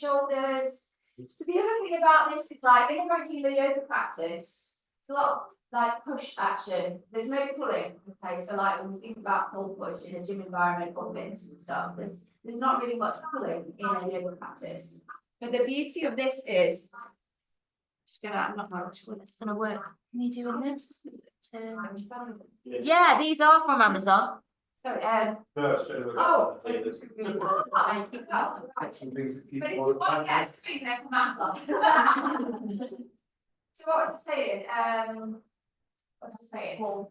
shoulders. So the other thing about this is like in a regular yoga practice, it's a lot of like push action. There's no pulling. Okay, so like when we think about pull push in a gym environment or fitness and stuff, there's not really much pulling in a yoga practice. But the beauty of this is, I'm not sure it's gonna work. Can you do this? Yeah, these are from Amazon. Sorry, oh, I keep that. But if you want to get a string, they're from Amazon. So what was it saying? What's it saying? Pull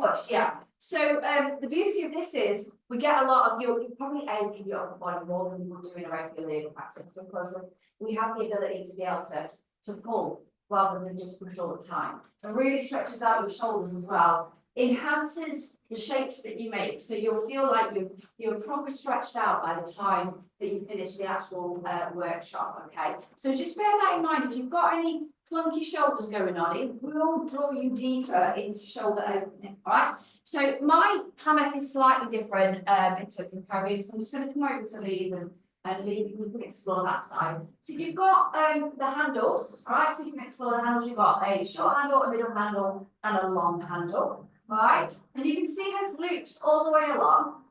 push, yeah. So the beauty of this is we get a lot of you probably ache in your upper body more than you would do in a regular yoga practice because we have the ability to be able to pull rather than just push all the time. It really stretches out your shoulders as well. Enhances the shapes that you make, so you'll feel like you're properly stretched out by the time that you finish the actual workshop. Okay, so just bear that in mind. If you've got any clunky shoulders going on, it will draw you deeper into shoulder opening. All right. So my hammock is slightly different in terms of carrying. So I'm just going to come over to Lee's and Lee, we can explore that side. So you've got the handles. All right. So you can explore the handles. You've got a short handle, a middle handle, and a long handle. Right, and you can see there's loops all the way along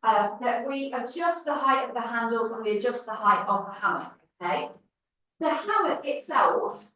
that we adjust the height of the handles and we adjust the height of the hammock. Okay, the hammock itself,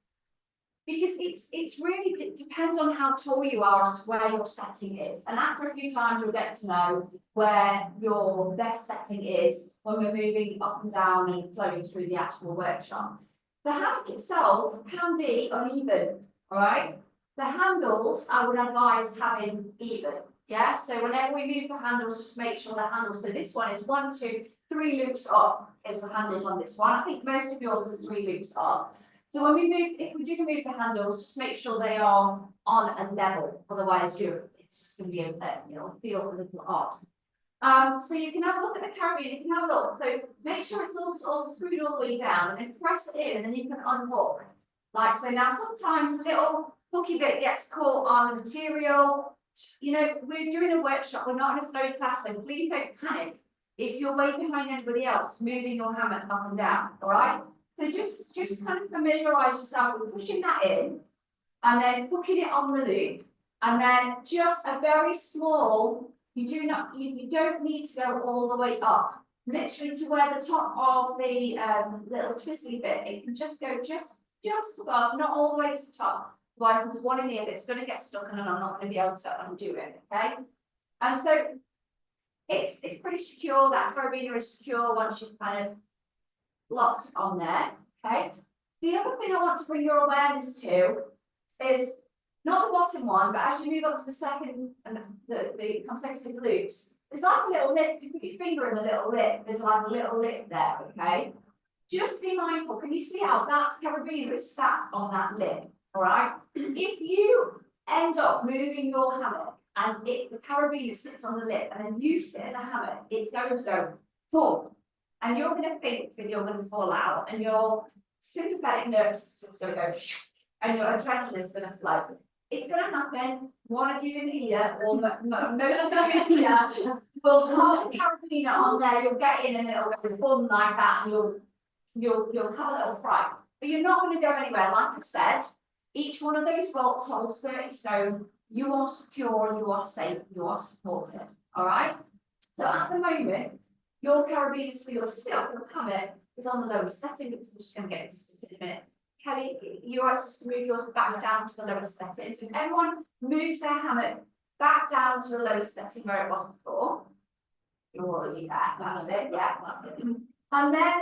because it's really depends on how tall you are as to where your setting is, and after a few times you'll get to know where your best setting is when we're moving up and down and flowing through the actual workshop. The hammock itself can be uneven. All right. The handles, I would advise having even, yeah? So whenever we move the handles, just make sure the handles, so this one is 1, 2, 3 loops up is the handles on this one. I think most of yours is 3 loops up. So when we move, if we do move the handles, just make sure they are on a level, otherwise it's just going to be feel a little odd. So you can have a look at the Caribbean, you can have a look. So make sure it's all screwed all the way down and then press it in and then you can unhook. Like so now sometimes a little hooky bit gets caught on the material. You know, we're doing a workshop, we're not in a flow class, so please don't panic if you're way behind anybody else moving your hammock up and down, all right? So just kind of familiarise yourself with pushing that in and then hooking it on the loop and then just a very small, you don't need to go all the way up, literally to where the top of the little twisty bit, it can just go just above, not all the way to the top. Otherwise, there's one in here that's going to get stuck and I'm not going to be able to undo it, okay? And so it's pretty secure, that carabiner is secure once you've kind of locked on there, okay? The other thing I want to bring your awareness to is not the bottom one, but as you move up to the second and the consecutive loops, there's like a little lip, you put your finger in the little lip, there's like a little lip there, okay? Just be mindful, can you see how that carabiner is sat on that lip? All right. If you end up moving your hammock and the carabiner sits on the lip and then you sit in the hammock, it's going to go boom. And you're going to think that you're going to fall out and your sympathetic nervous system's going to go and your adrenaline is going to flow. It's going to happen. One of you in here or most of you in here will put the carabiner on there, you'll get in and it'll go boom like that and you'll have a little fright. But you're not going to go anywhere. Like I said, each one of those bolts holds 30 stone. You are secure, you are safe, you are supported. All right. So at the moment, your carabiner for your sit up your hammock is on the lowest setting because I'm just going to get it to sit in a minute. Kelly, you're just to move yours back down to the lowest setting. So if everyone moves their hammock back down to the lowest setting where it was before, you're already there. That's it. Yeah. And then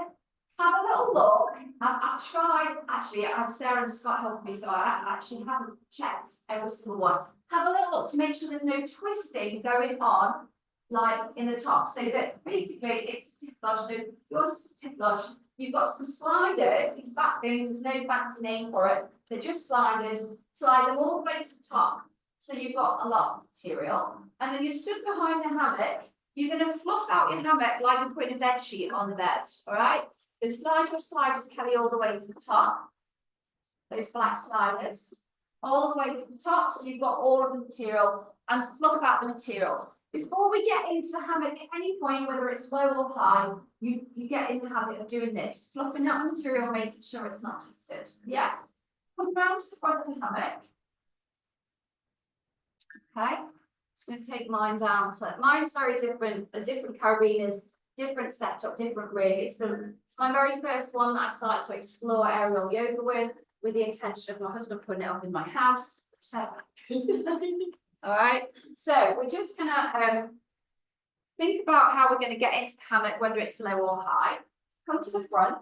have a little look. I've tried, actually, I have Sarah and Scott helped me, so I actually haven't checked every single one. Have a little look to make sure there's no twisting going on, like in the top. So that basically it's tip flush. So yours is tip flush. You've got some sliders, these back things, there's no fancy name for it. They're just sliders, slide them all the way to the top. So you've got a lot of material. And then you're stood behind the hammock. You're going to fluff out your hammock like you're putting a bed sheet on the bed, all right? So slide your sliders, Kelly, all the way to the top. Those black sliders, all the way to the top. So you've got all of the material and fluff out the material. Before we get into the hammock at any point, whether it's low or high, you get in the habit of doing this, fluffing out the material, making sure it's not twisted. Yeah. Come round to the front of the hammock. Okay. Just going to take mine down. So mine's very different. A different carabiners, different setup, different rig. It's my very first one that I started to explore aerial yoga with the intention of my husband putting it up in my house. So, all right. So we're just gonna think about how we're going to get into the hammock, whether it's low or high. Come to the front,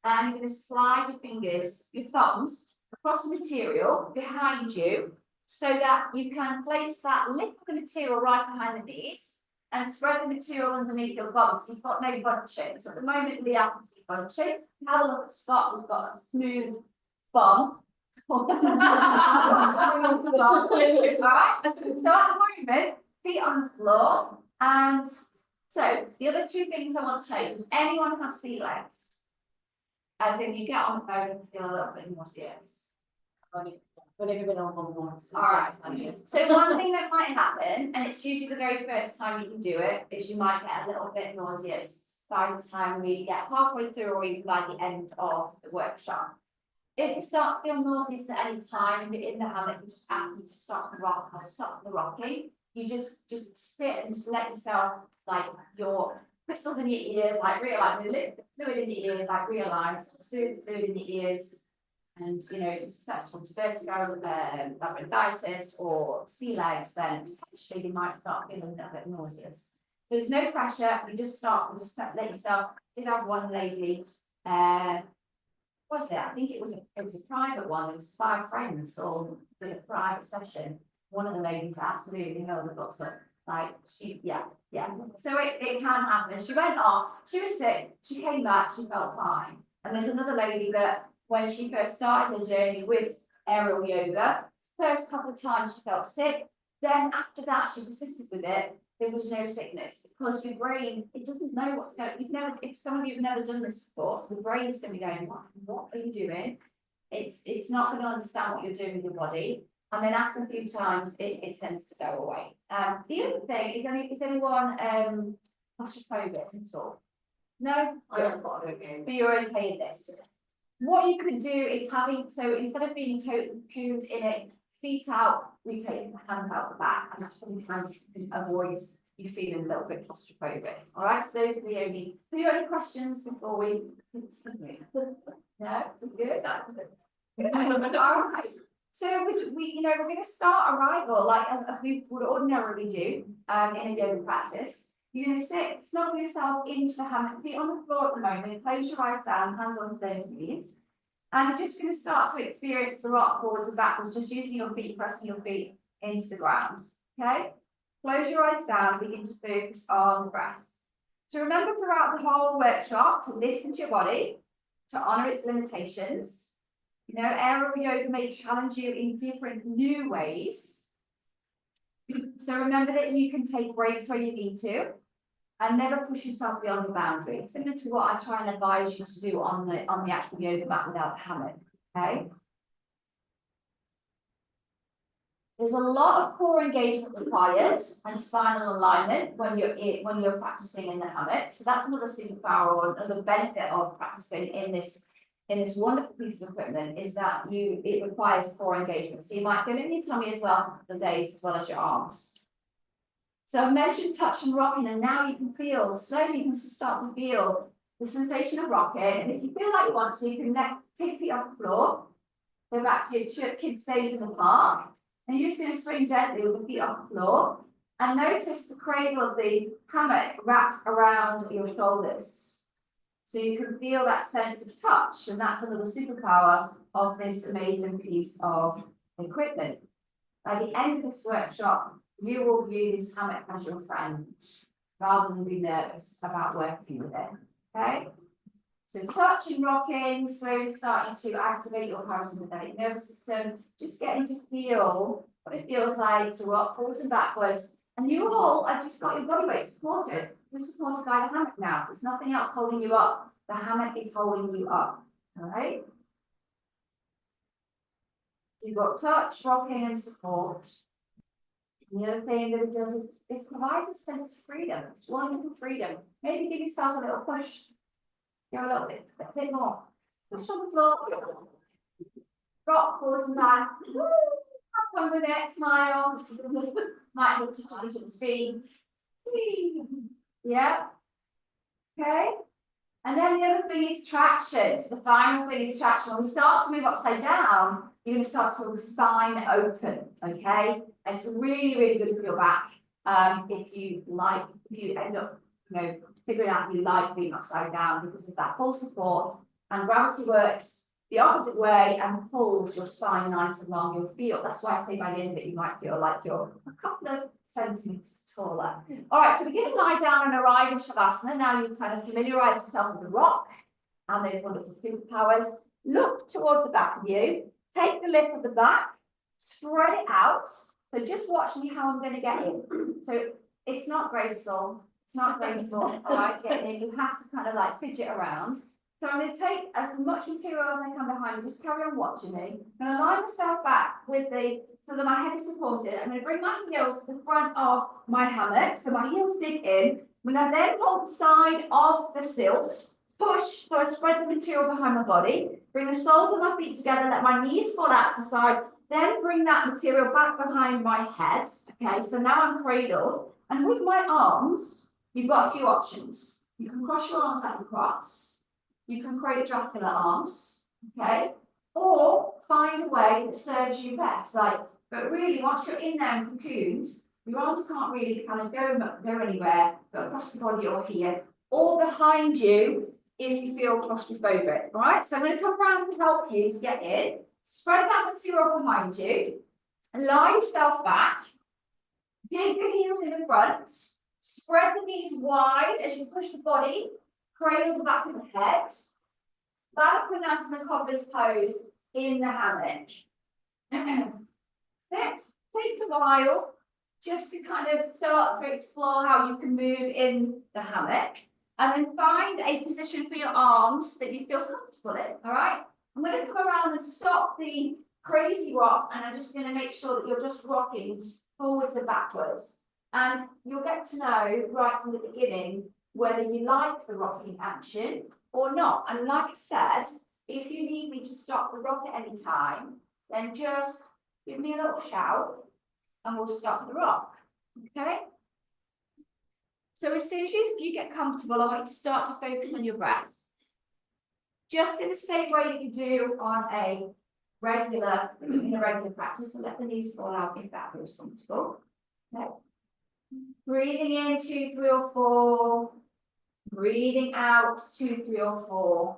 and you're going to slide your fingers, your thumbs, across the material behind you, so that you can place that lip of the material right behind the knees and spread the material underneath your bum. So you've got no bunching. So at the moment, we can see bunching. Have a look at Scott, we've got a smooth bum. So at the moment, feet on the floor. And so the other two things I want to say, does anyone have sea legs? As in you get on the phone and feel a little bit nauseous. I've only been on one once. All right. So one thing that might happen, and it's usually the very first time you can do it, is you might get a little bit nauseous by the time we get halfway through or even by the end of the workshop. If you start to feel nauseous at any time and you're in the hammock, you just ask you to stop the rock or stop the rocking. You just sit and just let yourself, like your crystals in your ears, like realign the fluid in your ears, like realign, soothe the fluid in your ears. And you know, if you're susceptible to vertigo, labyrinthitis, or sea legs, then potentially you might start feeling a little bit nauseous. There's no pressure. You just stop and just let yourself. I did have one lady. Was it? I think it was a private one. It was 5 friends all did a private session. One of the ladies absolutely held the books up. Like yeah. So it can happen. She went off. She was sick. She came back. She felt fine. And there's another lady that, when she first started her journey with aerial yoga, first couple of times she felt sick. Then after that, she persisted with it. There was no sickness because your brain, it doesn't know what's going on. If some of you have never done this before, so the brain is going to be going, what are you doing? It's not going to understand what you're doing with your body. And then after a few times, it tends to go away. The other thing is anyone claustrophobic at all? No? I'm not okay. But you're okay in this. What you could do is so instead of being totally cocooned in it, feet out, we take the hands out the back, and sometimes you can avoid you feeling a little bit claustrophobic. All right, so those are the only questions before we continue. No, we're good. All right. So we're going to start arrival like as we would ordinarily do in a yoga practice. You're going to sit, snuggle yourself into the hammock, feet on the floor at the moment, close your eyes down, hands on those knees. And you're just going to start to experience the rock forwards and backwards, just using your feet, pressing your feet into the ground. Okay? Close your eyes down, begin to focus on the breath. So remember throughout the whole workshop to listen to your body, to honour its limitations. You know, aerial yoga may challenge you in different new ways. So remember that you can take breaks where you need to and never push yourself beyond your boundaries, similar to what I try and advise you to do on the actual yoga mat without the hammock. Okay. There's a lot of core engagement required and spinal alignment when you're practicing in the hammock. So that's another superpower or another benefit of practicing in this wonderful piece of equipment is that it requires core engagement. So you might feel it in your tummy as well for the days as well as your arms. So I've mentioned touch and rocking, and now you can feel, slowly you can start to feel the sensation of rocking. And if you feel like you want to, you can take your feet off the floor, go back to your kids' days in the park, and you're just going to swing gently with the feet off the floor. And notice the cradle of the hammock wrapped around your shoulders. So you can feel that sense of touch, and that's another superpower of this amazing piece of equipment. By the end of this workshop, you will view this hammock as your friend, rather than be nervous about working with it, okay? So touch and rocking, slowly starting to activate your parasympathetic nervous system, just getting to feel what it feels like to rock forwards and backwards. And you all have just got your body weight supported. You're supported by the hammock now. There's nothing else holding you up. The hammock is holding you up, all right? So you've got touch, rocking, and support. And the other thing that it does is it provides a sense of freedom. It's wonderful freedom. Maybe give yourself a little push. Go a little bit, a bit more. Push on the floor. Rock forwards and back. Woo! Have fun with it. Smile. Might look to change the speed. Yeah. Okay. And then the other thing is traction. So the final thing is traction. When we start to move upside down, you're going to start to feel the spine open. Okay. And it's really, really good for your back. If you end up, figuring out you like being upside down because there's that full support and gravity works the opposite way and pulls your spine nice and long. You'll feel, that's why I say by the end of it, you might feel like you're a couple of centimeters taller. All right, so we're going to lie down and arrive in Shavasana. Now you've kind of familiarized yourself with the rock and those wonderful superpowers. Look towards the back of you. Take the lip of the back, spread it out. So just watch me how I'm going to get in. So it's not graceful. It's not graceful. All right, getting in. You have to kind of like fidget around. So I'm going to take as much material as I can behind me. Just carry on watching me. I'm going to lie myself back so that my head is supported. I'm going to bring my heels to the front of my hammock. So my heels dig in. I'm going to then hold the side of the silt. Push, so I spread the material behind my body. Bring the soles of my feet together. Let my knees fall out to the side. Then bring that material back behind my head. Okay, so now I'm cradled. And with my arms, you've got a few options. You can cross your arms like a cross. You can create Dracula arms, okay? Or find a way that serves you best. But really, once you're in there and cocooned, your arms can't really kind of go anywhere, but across the body or here, or behind you if you feel claustrophobic, all right? So I'm going to come around and help you to get in. Spread that material behind you. Lie yourself back. Dig the heels in the front. Spread the knees wide as you push the body. Cradle the back of the head. Baddha Cobbler's pose in the hammock. So it takes a while just to kind of start to explore how you can move in the hammock. And then find a position for your arms that you feel comfortable in, all right? I'm going to come around and stop the crazy rock, and I'm just going to make sure that you're just rocking forwards and backwards. And you'll get to know right from the beginning whether you like the rocking action or not. And like I said, if you need me to stop the rock at any time, then just give me a little shout and we'll stop the rock, okay? So as soon as you get comfortable, I want you to start to focus on your breath. Just in the same way that you do on in a regular practice, so let the knees fall out if that feels comfortable. Okay. Breathing in 2, 3 or 4. Breathing out 2, 3 or 4.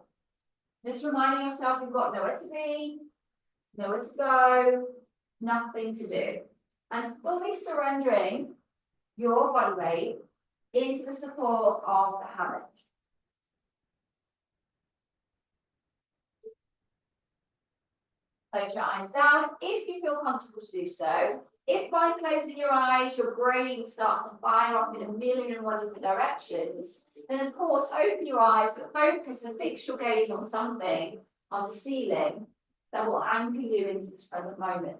Just reminding yourself you've got nowhere to be, nowhere to go, nothing to do. And fully surrendering your body weight into the support of the hammock. Close your eyes down if you feel comfortable to do so. If by closing your eyes, your brain starts to fire off in 1,000,001 different directions, then of course open your eyes, but focus and fix your gaze on something on the ceiling that will anchor you into this present moment.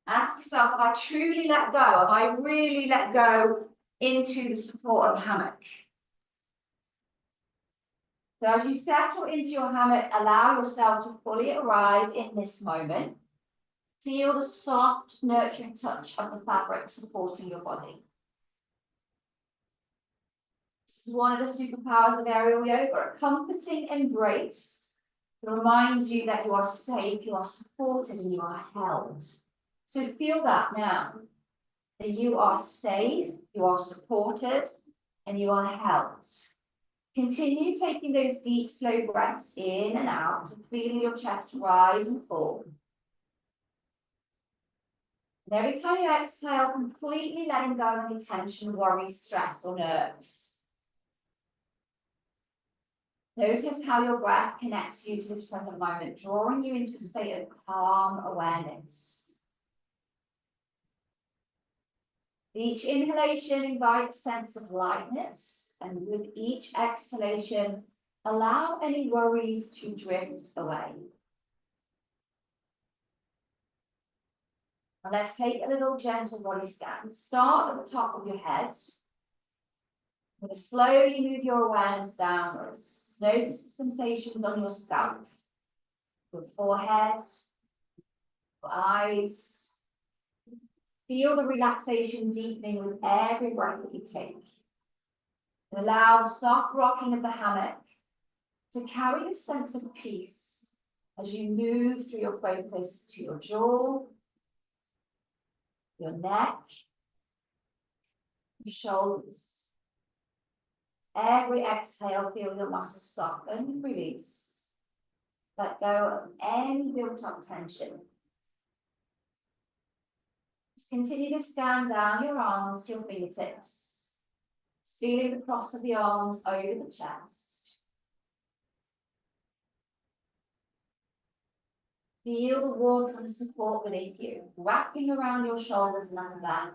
Ask yourself, have I truly let go? Have I really let go into the support of the hammock? So as you settle into your hammock, allow yourself to fully arrive in this moment. Feel the soft, nurturing touch of the fabric supporting your body. This is one of the superpowers of aerial yoga, a comforting embrace that reminds you that you are safe, you are supported, and you are held. So feel that now, that you are safe, you are supported, and you are held. Continue taking those deep, slow breaths in and out, feeling your chest rise and fall. And every time you exhale, completely letting go of any tension, worry, stress, or nerves. Notice how your breath connects you to this present moment, drawing you into a state of calm awareness. Each inhalation invites a sense of lightness, and with each exhalation, allow any worries to drift away. And let's take a little gentle body scan. Start at the top of your head. You're going to slowly move your awareness downwards. Notice the sensations on your scalp, your forehead, your eyes. Feel the relaxation deepening with every breath that you take. And allow the soft rocking of the hammock to carry this sense of peace as you move through your focus to your jaw, your neck, your shoulders. Every exhale, feel your muscles soften and release. Let go of any built-up tension. Just continue to scan down your arms to your fingertips. Just feeling the cross of the arms over the chest. Feel the warmth and the support beneath you, wrapping around your shoulders and upper back.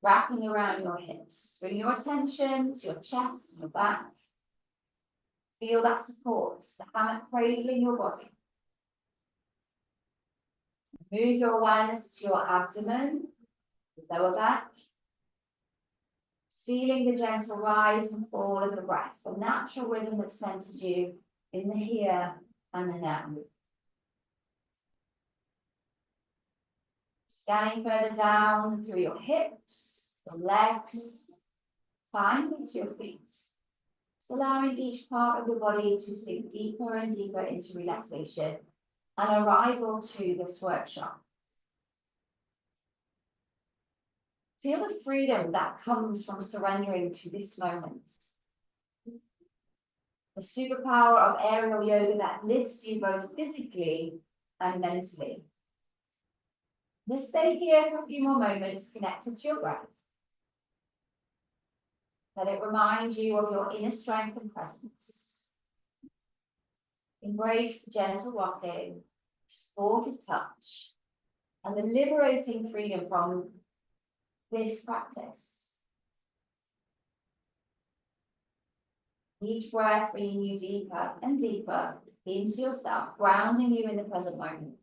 Wrapping around your hips. Bring your attention to your chest and your back. Feel that support, the hammock cradling your body. Move your awareness to your abdomen, the lower back. Feeling the gentle rise and fall of the breath, a natural rhythm that centers you in the here and the now. Scanning further down through your hips, your legs, finally to your feet. It's allowing each part of your body to sink deeper and deeper into relaxation and arrival to this workshop. Feel the freedom that comes from surrendering to this moment. The superpower of aerial yoga that lifts you both physically and mentally. Let's stay here for a few more moments connected to your breath. Let it remind you of your inner strength and presence. Embrace the gentle rocking, supportive touch, and the liberating freedom from this practice. Each breath bringing you deeper and deeper into yourself, grounding you in the present moment.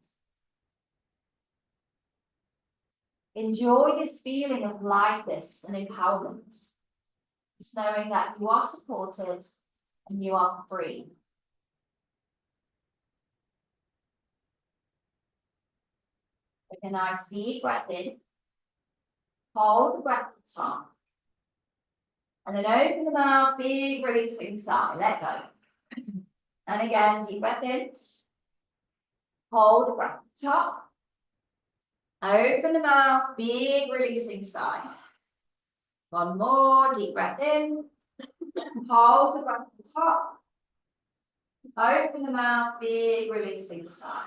Enjoy this feeling of lightness and empowerment, just knowing that you are supported and you are free. Take a nice deep breath in. Hold the breath at the top. And then open the mouth, big releasing sigh, let go. And again, deep breath in. Hold the breath at the top. Open the mouth, big releasing sigh. One more, deep breath in. Hold the breath at the top. Open the mouth, big releasing sigh.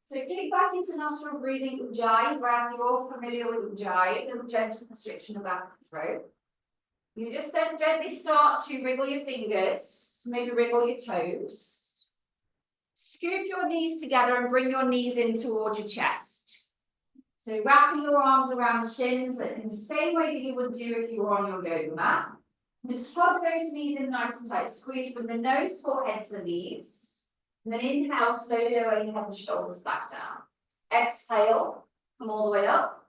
So kick back into nostril breathing, Ujjayi breath. You're all familiar with Ujjayi, the gentle constriction of the back of the throat. You just then gently start to wriggle your fingers, maybe wriggle your toes. Scoop your knees together and bring your knees in towards your chest. So wrapping your arms around the shins in the same way that you would do if you were on your yoga mat. Just hug those knees in nice and tight. Squeeze from the nose, forehead to the knees. And then inhale, slowly lower your head and shoulders back down. Exhale, come all the way up.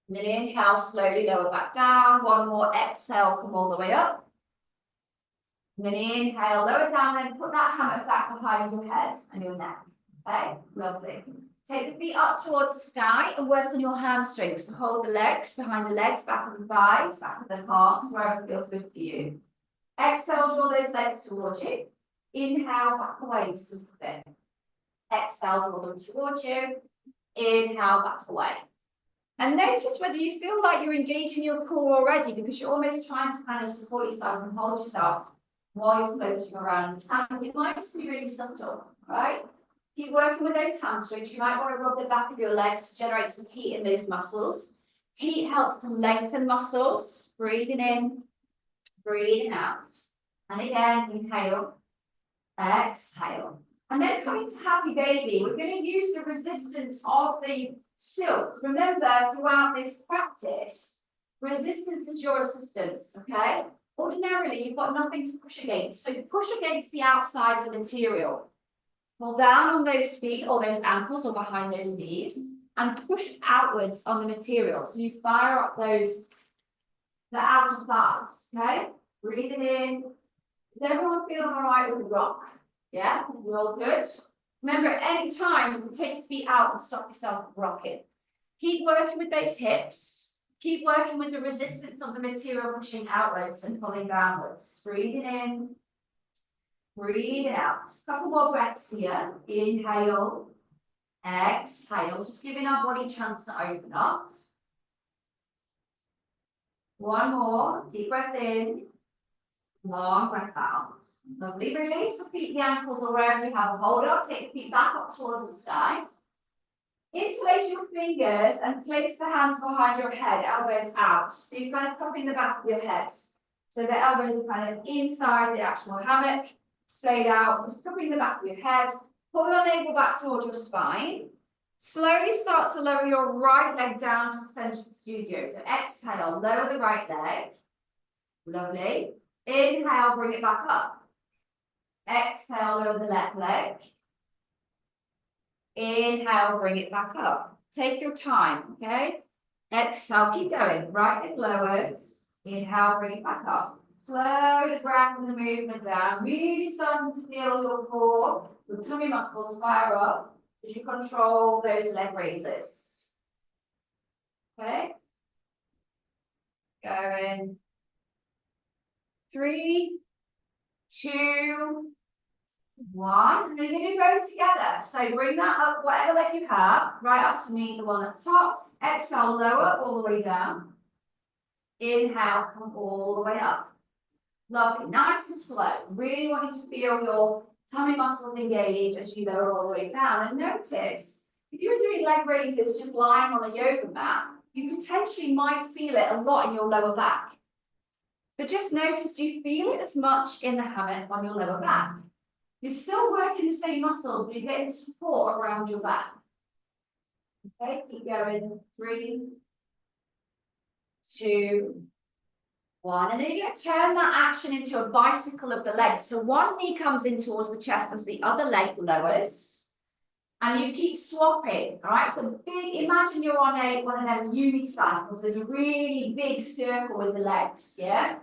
And then inhale, slowly lower back down. One more exhale, come all the way up. And then inhale, lower down, and put that hammock back behind your head and your neck. Okay, lovely. Take the feet up towards the sky and work on your hamstrings. So hold the legs behind the legs, back of the thighs, back of the calves, wherever feels good for you. Exhale, draw those legs towards you. Inhale, back away just a little bit. Exhale, draw them towards you. Inhale, back away. And notice whether you feel like you're engaging your core already, because you're almost trying to kind of support yourself and hold yourself while you're floating around this hammock. It might just be really subtle, right? Keep working with those hamstrings. You might want to rub the back of your legs to generate some heat in those muscles. Heat helps to lengthen muscles. Breathing in, breathing out. And again, inhale, exhale. And then coming to happy baby, we're going to use the resistance of the silk. Remember, throughout this practice, resistance is your assistance, okay? Ordinarily, you've got nothing to push against. So push against the outside of the material. Pull down on those feet or those ankles or behind those knees. and push outwards on the material. So you fire up the outer thighs, okay? Breathing in. Is everyone feeling all right with the rock? Yeah, we're all good. Remember, at any time, you can take your feet out and stop yourself from rocking. Keep working with those hips. Keep working with the resistance of the material pushing outwards and pulling downwards. Breathing in. Breathe out. A couple more breaths here. Inhale. Exhale. Just giving our body a chance to open up. One more. Deep breath in. Long breath out. Lovely. Release the feet, the ankles, or wherever you have a hold up. Take the feet back up towards the sky. Interlace your fingers and place the hands behind your head, elbows out. So you're kind of cupping the back of your head. So the elbows are kind of inside the actual hammock, splayed out, just cupping the back of your head. Pull your navel back towards your spine. Slowly start to lower your right leg down to the center of the studio. So exhale, lower the right leg. Lovely. Inhale, bring it back up. Exhale, lower the left leg. Inhale, bring it back up. Take your time, okay? Exhale, keep going. Right leg lowers. Inhale, bring it back up. Slow the breath and the movement down. Really starting to feel your core, your tummy muscles fire up as you control those leg raises. Okay? Going. 3, 2, 1. And then you're going to do both together. So bring that up, whatever leg you have, right up to meet the one at the top. Exhale, lower all the way down. Inhale, come all the way up. Lovely, nice and slow. Really want you to feel your tummy muscles engage as you lower all the way down. And notice, if you were doing leg raises just lying on a yoga mat, you potentially might feel it a lot in your lower back. But just notice, do you feel it as much in the hammock on your lower back? You're still working the same muscles, but you're getting support around your back. Okay, keep going. 3, 2, 1. And then you're going to turn that action into a bicycle of the legs. So one knee comes in towards the chest as the other leg lowers. And you keep swapping, all right? So big, imagine you're on one of them unicycles. There's a really big circle with the legs, yeah?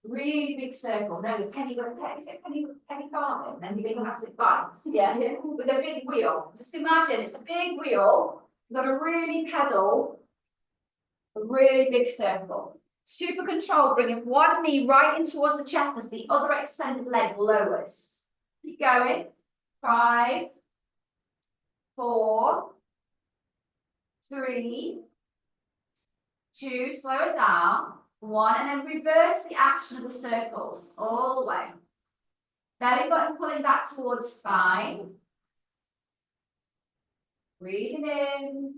Really big circle. No, the penny farthing, and the big massive bikes, yeah? With a big wheel. Just imagine it's a big wheel. You've got to really pedal a really big circle. Super control, bringing one knee right in towards the chest as the other extended leg lowers. Keep going. 5, 4, 3, 2, slow it down. 1, and then reverse the action of the circles all the way. Belly button pulling back towards spine. Breathing in,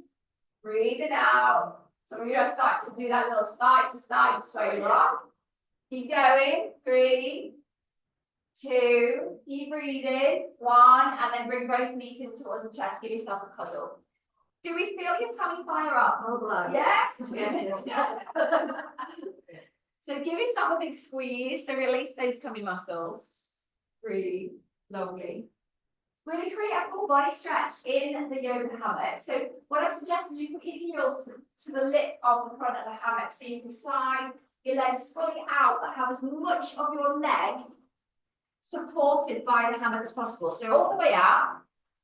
breathing out. So we're going to start to do that little side to side sway rock. Keep going. 3, 2, keep breathing. 1, and then bring both knees in towards the chest. Give yourself a cuddle. Do we feel your tummy fire up? Oh, blood. Yes? Yes. Yes. So give yourself a big squeeze. So release those tummy muscles. Breathe. Lovely. We're going to create a full body stretch in the yoga hammock. So what I suggest is you put your heels to the lip of the front of the hammock. So you can slide your legs fully out, but have as much of your leg supported by the hammock as possible. So all the way out.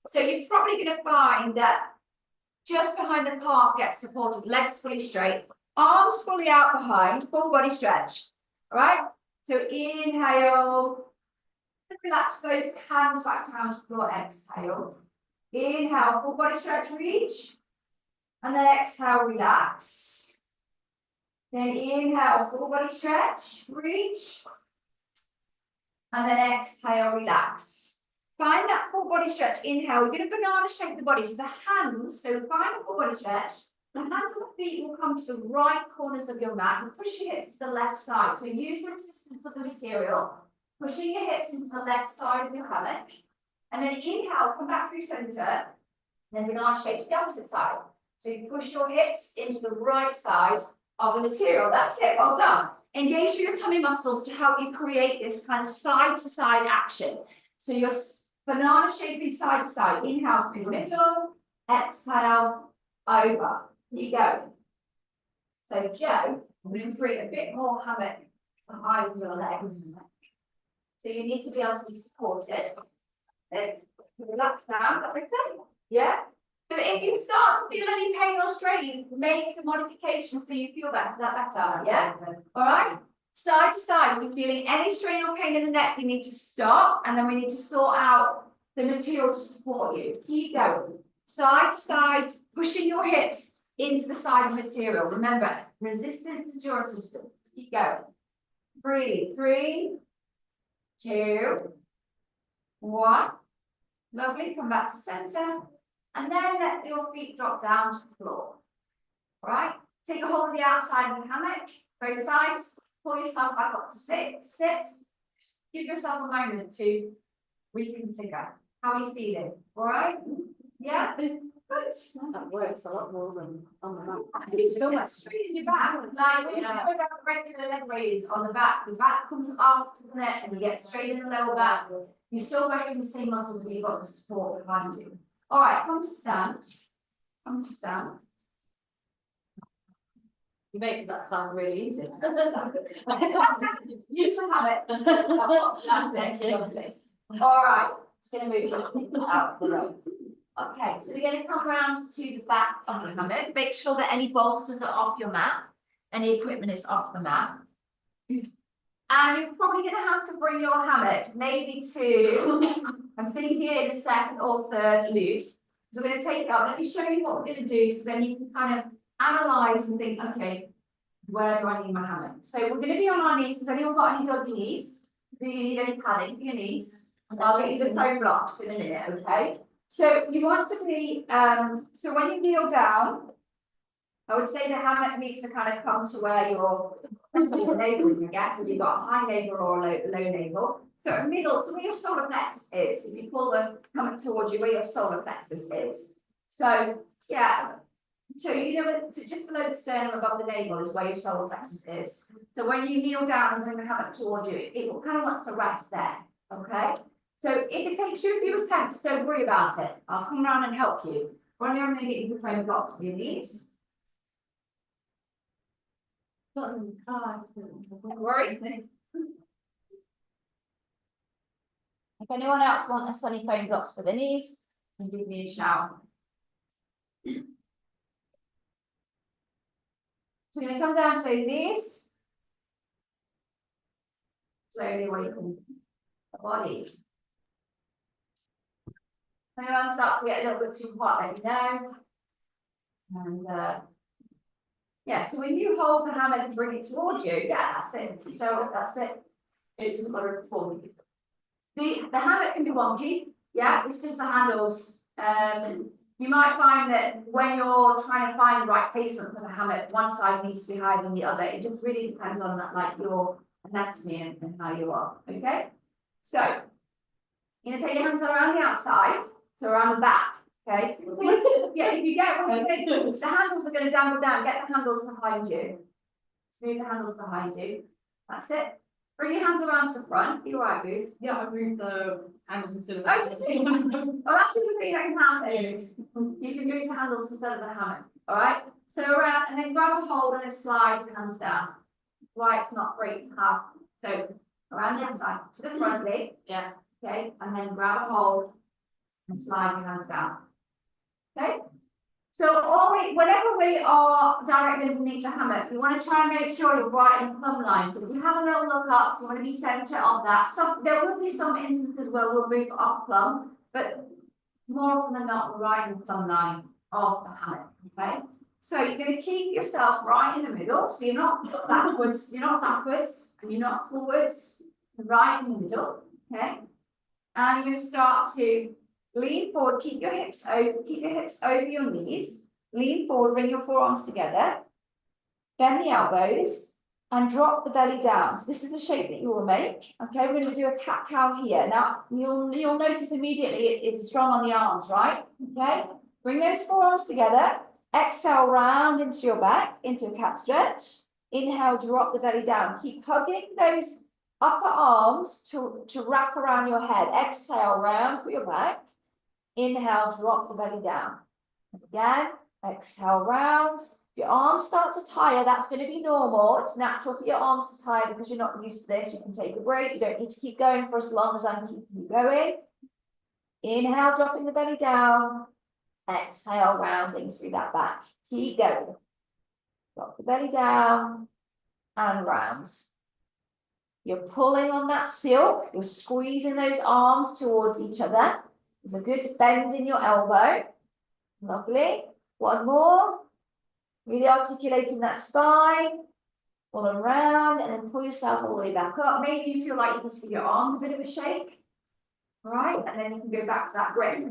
So you're probably going to find that just behind the calf gets supported, legs fully straight, arms fully out behind, full body stretch. All right? So inhale. Relax those hands back down to the floor. Exhale. Inhale, full body stretch, reach. And then exhale, relax. Then inhale, full body stretch, reach. And then exhale, relax. Find that full body stretch. Inhale, you're going to banana shape the body. So the hands, so find the full body stretch. The hands and the feet will come to the right corners of your mat and push your hips to the left side. So use the resistance of the material. Pushing your hips into the left side of your hammock. And then inhale, come back through center. Then banana shape to the opposite side. So you push your hips into the right side of the material. That's it, well done. Engage your tummy muscles to help you create this kind of side to side action. So you're banana shaping side to side. Inhale through the middle. Exhale over. Keep going. So Joe, I'm going to bring a bit more hammock behind your legs. So you need to be able to be supported. Then relax down, that makes sense? Yeah? So if you start to feel any pain or strain, make the modification so you feel better, that better, yeah? Alright? Side to side, if you're feeling any strain or pain in the neck, you need to stop, and then we need to sort out the material to support you. Keep going. Side to side, pushing your hips into the side of material. Remember, resistance is your assistance. Keep going. Breathe. 3, 2, 1. Lovely. Come back to center. And then let your feet drop down to the floor. All right. Take a hold of the outside of the hammock, both sides. Pull yourself back up to sit. Give yourself a moment to reconfigure. How are you feeling? All right. Yeah. Good. That works a lot more than on the mat. You feel that straight in your back. Like when you go down the regular leg raise on the back comes off, doesn't it? And you get straight in the lower back. You're still working the same muscles, but you've got the support behind you. All right, come to stand. Come to stand. You make that sound really easy. Use the habit. That's it. Lovely. All right, it's going to move out the road. Okay, so we're going to come around to the back of the hammock. Make sure that any bolsters are off your mat. Any equipment is off the mat. And you're probably going to have to bring your hammock maybe to, I'm thinking in the second or third loop. So we're going to take it up. Let me show you what we're going to do so then you can kind of analyse and think, okay, where do I need my hammock? So we're going to be on our knees. Has anyone got any dodgy knees? Do you need any padding for your knees? I'll get you the foam blocks in a minute, okay? So you want to be, so when you kneel down, I would say the hammock needs to kind of come to where your navel is, I guess, whether you've got a high navel or a low navel. So middle, so where your solar plexus is, if you pull the hammock towards you, where your solar plexus is. So, yeah, so you know, so just below the sternum above the navel is where your solar plexus is. So when you kneel down and bring the hammock towards you, it will kind of wants to rest there, okay? So if it takes you a few attempts, don't worry about it. I'll come around and help you. When you're going to get you the foam blocks for your knees. Don't worry. If anyone else wants a sunny foam blocks for the knees, then give me a shout. So we're going to come down to those knees. Slowly awaken the body. If anyone starts to get a little bit too hot, let me know. And yeah, so when you hold the hammock and bring it towards you, yeah, that's it. So that's it. It doesn't matter if it's wonky. The hammock can be wonky, yeah, it's just the handles. You might find that when you're trying to find the right placement for the hammock, one side needs to be higher than the other. It just really depends on that, like your anatomy and how you are. Okay, so you're gonna take your hands around the outside, so around the back. Okay, yeah, if you get one, the handles are going to dangle down. Get the handles behind you. Move the handles behind you. That's it. Bring your hands around to the front. You alright, Booth? Yeah, I moved the handles instead of Oh, did you? Oh, that's the thing that can happen. You can move the handles instead of the hammock. Alright? So around and then grab a hold and then slide your hands down. Why it's not great to have. So around the outside to the front leg. Yeah. Okay, and then grab a hold and slide your hands down. Okay, so whenever we are directly underneath the hammock, we want to try and make sure you're right in plumb line. So if you have a little look up, you want to be centre of that. There will be some instances where we'll move off plumb, but more often than not, we're right in the plumb line of the hammock. Okay, so you're going to keep yourself right in the middle. So you're not backwards, and you're not forwards. Right in the middle. Okay, and you're going to start to lean forward, keep your hips over your knees, lean forward, bring your forearms together, bend the elbows, and drop the belly down. So this is the shape that you will make. Okay, we're going to do a cat-cow here. Now, you'll notice immediately it's strong on the arms, right? Okay, bring those forearms together, exhale round into your back, into a cat stretch. Inhale, drop the belly down. Keep hugging those upper arms to wrap around your head. Exhale, round for your back. Inhale, drop the belly down. Again, Exhale, round. If your arms start to tire, that's going to be normal. It's natural for your arms to tire because you're not used to this. You can take a break. You don't need to keep going for as long as I'm keeping you going. Inhale, dropping the belly down. Exhale, rounding through that back. Keep going. Drop the belly down and round. You're pulling on that silk. You're squeezing those arms towards each other. There's a good bend in your elbow. Lovely. One more. Really articulating that spine. Pull around and then pull yourself all the way back up. Maybe you feel like you just give your arms a bit of a shake. All right, and then you can go back to that grip.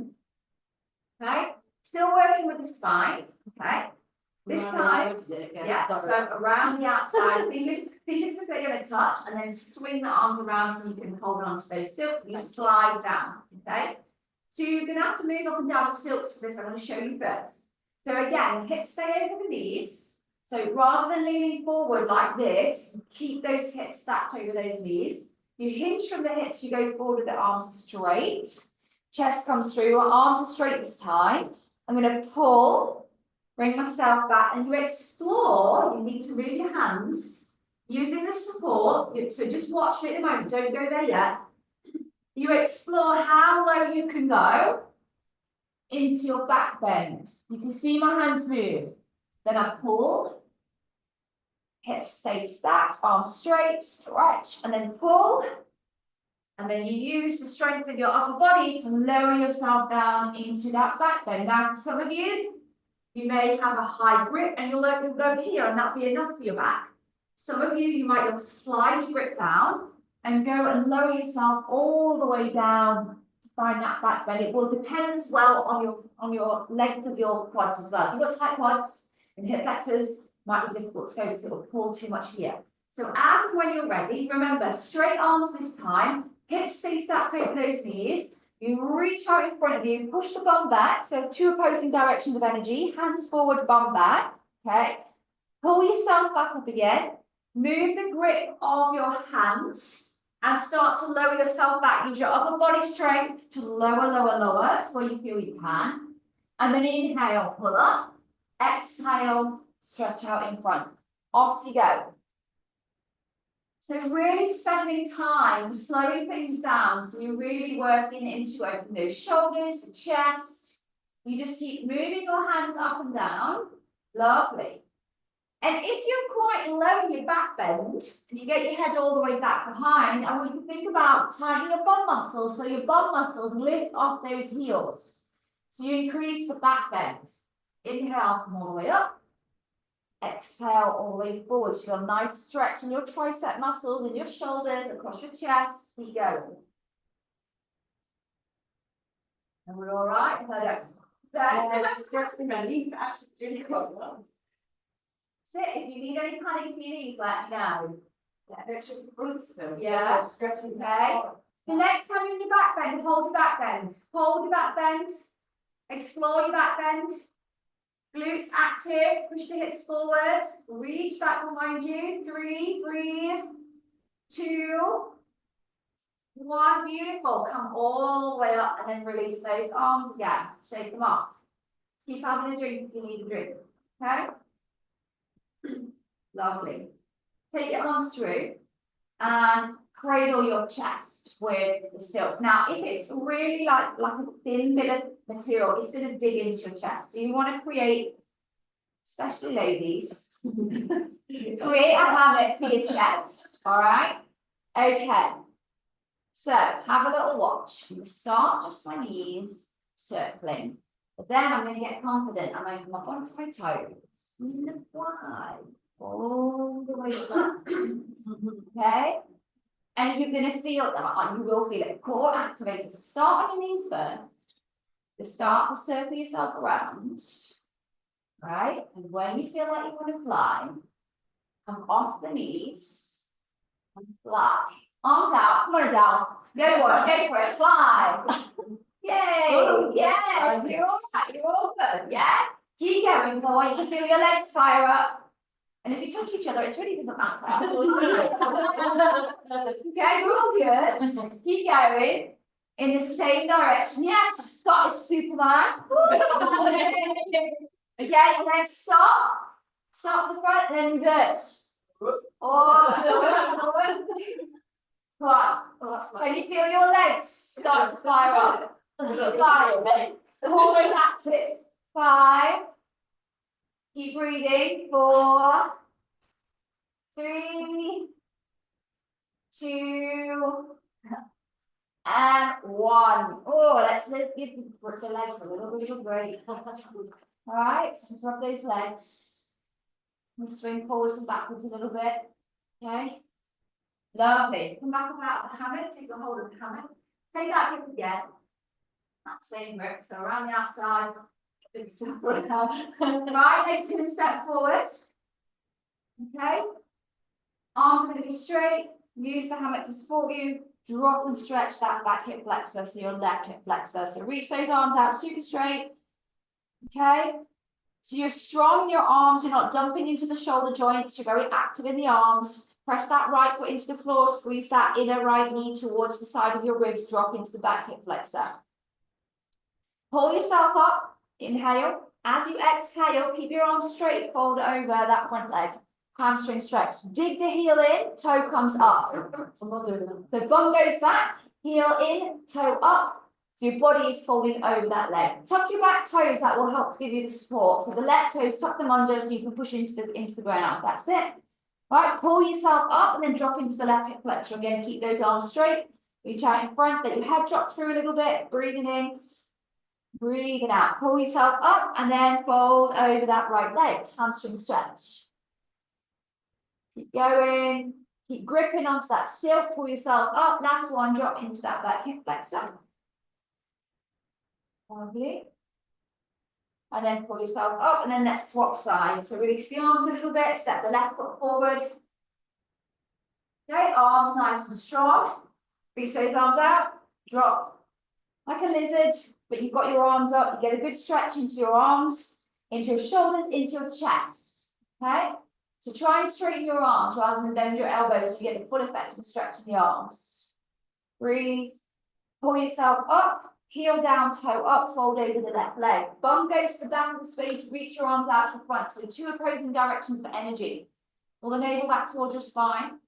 Okay, still working with the spine. Okay, this time, yeah, so around the outside, fingers are going to touch, and then swing the arms around so you can hold on to those silks. You slide down. Okay, so you're going to have to move up and down the silks for this. I'm going to show you first. So again, hips stay over the knees. So rather than leaning forward like this, keep those hips stacked over those knees. You hinge from the hips, you go forward with the arms straight. Chest comes through, our arms are straight this time. I'm going to pull, bring myself back, and you explore. You need to move your hands using the support. So just watch it in a moment, don't go there yet. You explore how low you can go into your back bend. You can see my hands move. Then I pull, hips stay stacked, arms straight, stretch, and then pull. And then you use the strength of your upper body to lower yourself down into that back bend. Now, for some of you, you may have a high grip and you'll go here and that'll be enough for your back. Some of you might want to slide your grip down and go and lower yourself all the way down to find that back bend. It will depend as well on your length of your quads as well. If you've got tight quads and hip flexors, might be difficult to go because it will pull too much here. So as and when you're ready, remember, straight arms this time, hips stay stacked over those knees. You reach out in front of you, push the bum back. So two opposing directions of energy, hands forward, bum back. Okay. Pull yourself back up again. Move the grip of your hands and start to lower yourself back. Use your upper body strength to lower, lower, lower to where you feel you can. And then inhale, pull up. Exhale, stretch out in front. Off you go. So really spending time slowing things down. So you're really working into opening those shoulders, the chest. You just keep moving your hands up and down. Lovely. And if you're quite low in your back bend, and you get your head all the way back behind, and we can think about tightening your bum muscles, so your bum muscles lift off those heels. So you increase the back bend. Inhale, come all the way up. Exhale all the way forward. Feel a nice stretch in your tricep muscles, in your shoulders, across your chest. Keep going. And we're all right? Sit. If you need any padding for your knees, let me know. Yeah, it's just the glutes for me. Yeah, stretching. Okay. The next time you're in your back bend, hold your back bend. Hold your back bend. Explore your back bend. Glutes active. Push the hips forward. Reach back behind you. 3, breathe. 2, 1. Beautiful. Come all the way up and then release those arms again. Shake them off. Keep having a drink if you need a drink. Okay? Lovely. Take your arms through and cradle your chest with the silk. Now, if it's really like a thin bit of material, it's going to dig into your chest. So you want to create, especially ladies, create a hammock for your chest. All right? Okay. So have a little watch. I'm going to start just my knees circling. But then I'm going to get confident. I'm going to come up onto my toes. And fly all the way back. Okay? And you're going to feel that. You will feel it. Core activators. Start on your knees first. Just start to circle yourself around. Right? And when you feel like you want to fly, come off the knees and fly. Arms out. Come on, Adele. Go for it. Fly. Yay! Yes! You're all right. You're all good. Yeah? Keep going, because I want you to feel your legs fire up. And if you touch each other, it really doesn't matter. Okay, we're all good. Keep going in the same direction. Yes, Scott is Superman. Okay, and then stop at the front, and then reverse. Oh, come on. Can you feel your legs start to spiral? Five. The hormones active. 5. Keep breathing. 4, 3, 2, and 1. Oh, let's give the legs a little bit of a break. All right, so just rub those legs. And swing forwards and backwards a little bit. Okay. Lovely. Come back about the hammock. Take a hold of the hammock. Take that grip again. That same grip. So around the outside. Big step around. The right leg's going to step forward. Okay. Arms are going to be straight. Use the hammock to support you. Drop and stretch that back hip flexor, so your left hip flexor. So reach those arms out super straight. Okay. So you're strong in your arms. You're not dumping into the shoulder joints. You're very active in the arms. Press that right foot into the floor. Squeeze that inner right knee towards the side of your ribs. Drop into the back hip flexor. Pull yourself up. Inhale. As you exhale, keep your arms straight. Fold over that front leg. Hamstring stretch. Dig the heel in. Toe comes up. The bum goes back. Heel in. Toe up. So your body is folding over that leg. Tuck your back toes. That will help to give you the support. So the left toes, tuck them under so you can push into the ground. That's it. All right, pull yourself up and then drop into the left hip flexor. Again, keep those arms straight. Reach out in front. Let your head drop through a little bit. Breathing in. Breathing out. Pull yourself up and then fold over that right leg. Hamstring stretch. Keep going. Keep gripping onto that silk. Pull yourself up. Last one, drop into that back hip flexor. Lovely. And then pull yourself up and then let's swap sides. So release the arms a little bit, step the left foot forward. Okay, arms nice and strong. Reach those arms out, drop. Like a lizard, but you've got your arms up. You get a good stretch into your arms, into your shoulders, into your chest. Okay? So try and straighten your arms rather than bend your elbows to get the full effect of stretching the arms. Breathe. Pull yourself up. Heel down, toe up, fold over the left leg. Bum goes to the back of the space, reach your arms out to the front. So 2 opposing directions for energy. Pull the navel back towards your spine.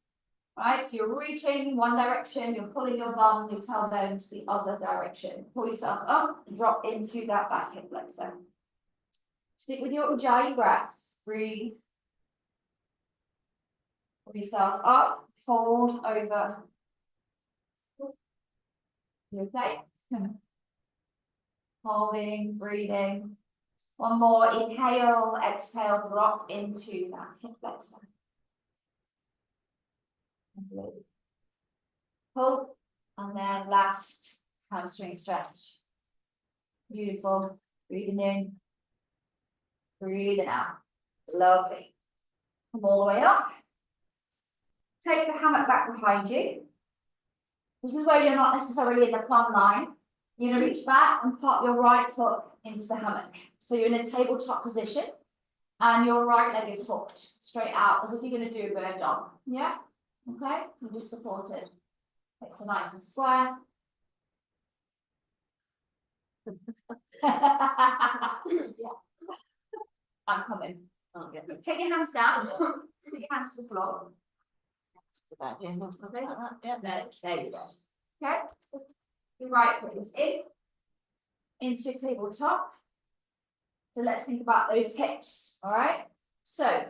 Right, so you're reaching in one direction, you're pulling your bum, your tailbone to the other direction. Pull yourself up, drop into that back hip flexor. Stick with your Ujjayi breath. Breathe. Pull yourself up, fold over. You okay? Holding, breathing. One more, inhale, exhale, drop into that hip flexor. Pull, and then last hamstring stretch. Beautiful. Breathing in, breathing out. Lovely. Come all the way up. Take the hammock back behind you. This is where you're not necessarily in the plumb line. You're going to reach back and pop your right foot into the hammock. So you're in a tabletop position and your right leg is hooked straight out as if you're going to do a bird dog. Yeah? Okay? You're just supported. Hips are nice and square. Yeah. I'm coming. Oh, yeah. Take your hands down. Put your hands to the floor. There you go. Okay. Your right foot is in. Into your tabletop. So let's think about those hips. All right. So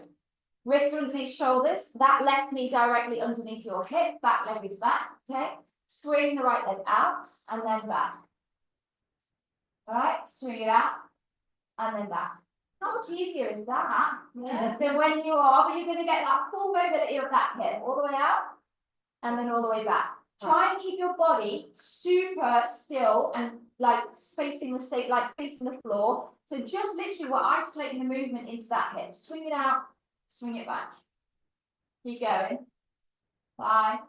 wrists underneath shoulders. That left knee directly underneath your hip. Back leg is back. Okay. Swing the right leg out and then back. All right. Swing it out and then back. How much easier is that? Yeah. Than when you are, but you're going to get that full mobility of that hip all the way out and then all the way back. Try and keep your body super still and like facing the state, like facing the floor. So just literally we're isolating the movement into that hip. Swing it out, swing it back. Keep going. 5.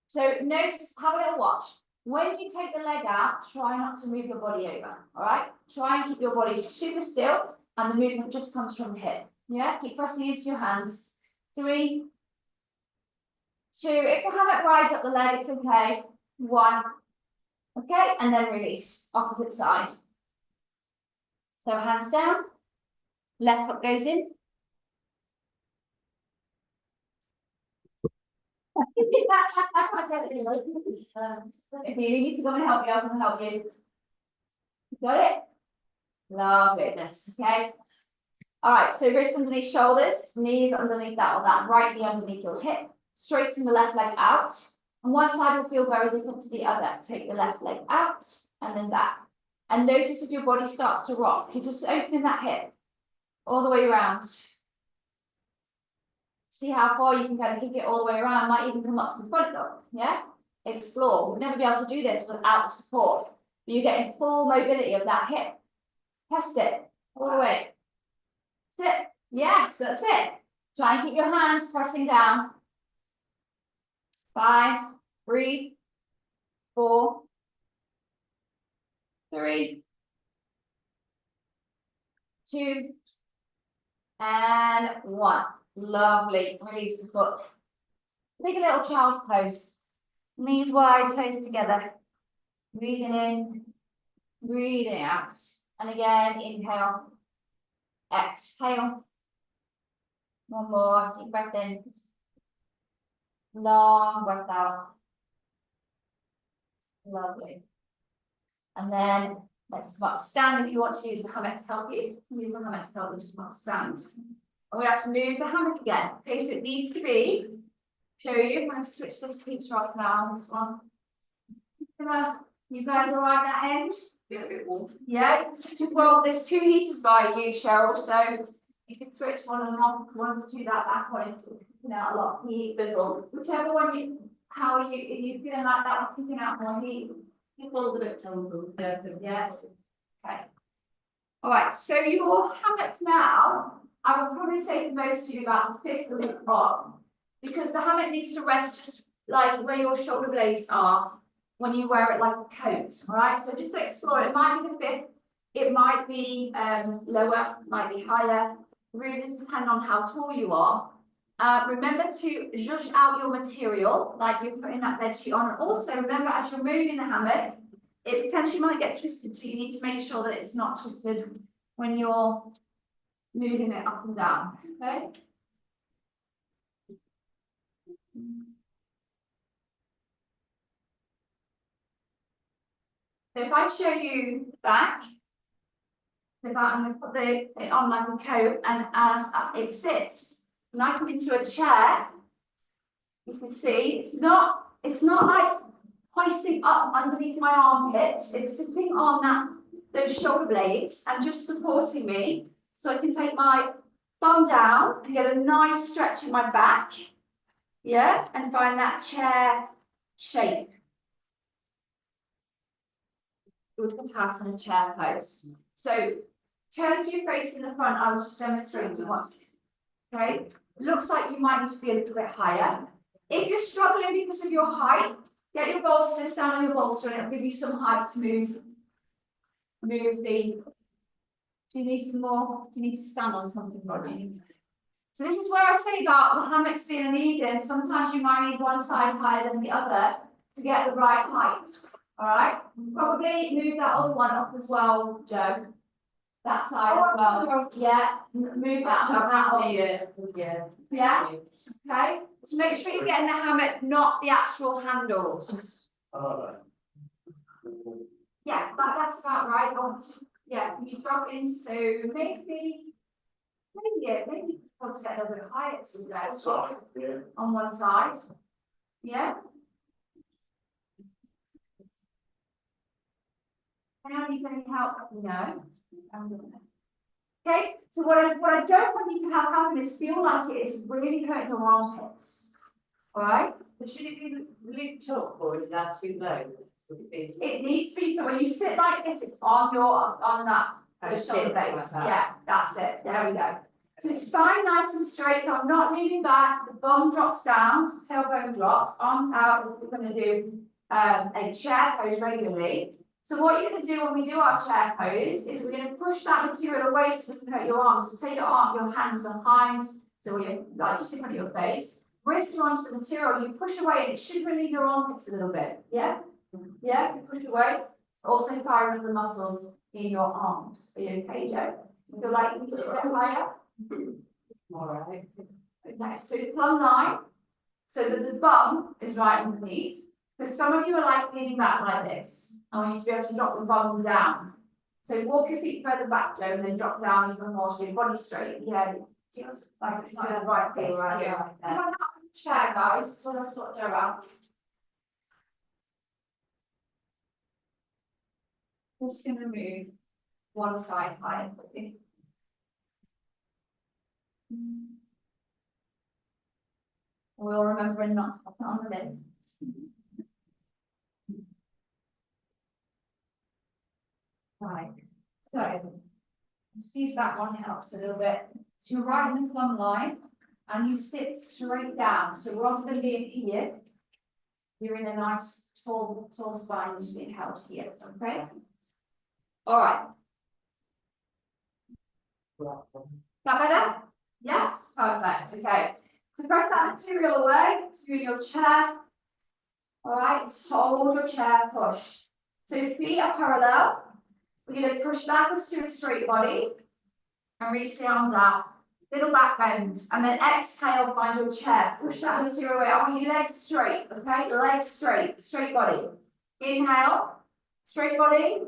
So notice, have a little watch. When you take the leg out, try not to move your body over. All right? Try and keep your body super still. And the movement just comes from the hip. Yeah, keep pressing into your hands. 3, 2, if the hammock rides up the leg, it's okay. 1, okay, and then release, opposite side. So hands down, Left foot goes in. If you need to come and help you, I'll come and help you. Got it? Loveliness, okay? All right, so wrists underneath shoulders, knees underneath that or that, right knee underneath your hip, straighten the left leg out. And one side will feel very different to the other. Take the left leg out and then back. And notice if your body starts to rock, you're just opening that hip all the way around. See how far you can kind of kick it all the way around, might even come up to the front though, yeah? Explore. We'll never be able to do this without the support. But you're getting full mobility of that hip. Test it all the way. Sit. Yes, that's it. Try and keep your hands pressing down. 5, breathe. 4, 3, 2, and 1. Lovely. Release the foot. Take a little child's pose. Knees wide, toes together. Breathing in, breathing out. And again, inhale. Exhale. One more. Deep breath in. Long breath out. Lovely. And then let's come up. Stand if you want to use the hammock to help you. Use the hammock to help you to come up. Stand. And we have to move the hammock again. Okay, so it needs to be. Show you. I'm going to switch the seats right now on this one. You guys all right at that end? Get a bit warm. Yeah, well, there's 2 heaters by you, Cheryl, so you can switch one and one to do that back one if it's kicking out a lot of heat. Whichever one you, how are you feeling like that one's kicking out more heat? It's a little bit tolerable. Yeah. Okay. All right, so your hammock now, I would probably say for most of you about the 5th loop on, because the hammock needs to rest just like where your shoulder blades are when you wear it like a coat, all right? So just explore, it might be the 5th, it might be lower, might be higher, really just depending on how tall you are. Remember to zhuzh out your material, like you're putting that bed sheet on. Also, remember as you're moving the hammock, it potentially might get twisted, so you need to make sure that it's not twisted when you're moving it up and down, okay? So if I show you the back, I'm going to put it on like a coat, and as it sits, and I come into a chair, you can see it's not like hoisting up underneath my armpits. It's sitting on those shoulder blades and just supporting me, so I can take my bum down and get a nice stretch in my back, yeah, and find that chair shape. Utkatasana chair pose. So turn to your face in the front. I was just demonstrating once. Okay, looks like you might need to be a little bit higher. If you're struggling because of your height, get your bolster, stand on your bolster, and it'll give you some height to move the. Do you need some more? Do you need to stand on something, Rodney? So this is where I say about the hammocks being uneven. Sometimes you might need one side higher than the other to get the right height. All right, probably move that other one up as well, Joe. That side as well. Yeah, move that up. Yeah. Okay. So make sure you're getting the hammock, not the actual handles. Yeah, that's about right. Yeah, you drop in. So maybe want to get a little bit higher to there. On one side. Yeah. Anyone needs any help? No. Okay, so what I don't want you to have happen is feel like it is really hurting your armpits. Alright? But should it be looped up, or is that too low? It needs to be, so when you sit like this, it's on that shoulder base. Yeah, that's it. There we go. So spine nice and straight, so I'm not leaning back, the bum drops down, so tailbone drops, arms out, as if we're going to do a chair pose regularly. So what you're going to do when we do our chair pose is we're going to push that material away so it doesn't hurt your arms. So take your hands behind, so you're like just in front of your face. Wrist onto the material, you push away, and it should relieve your armpits a little bit. Yeah? Yeah, you push away. Also firing the muscles in your arms. Are you okay, Joe? Feel like you need to get higher. Alright. Okay, so plumb line, so that the bum is right underneath. Because some of you are like leaning back like this. I want you to be able to drop the bum down. So walk your feet further back, Joe, and then drop down even more, so your body's straight. Yeah, just like it's not the right place. Right, Yeah. right, Come on, chair, guys. That's what I sort Joe out. Just gonna move one side higher quickly. We'll remember not to pop it on the lid. Right, so see if that one helps a little bit. So you're right in the plumb line and you sit straight down. So rather than being here, you're in a nice tall spine, just being held here, okay? All right. That better? Yes, perfect, okay. So press that material away, to your chair. All right, just hold your chair, push. So your feet are parallel. We're going to push backwards to a straight body and reach the arms out. Little back bend. And then exhale, find your chair. Push that material away. I want your legs straight, okay? Legs straight, straight body. Inhale, straight body.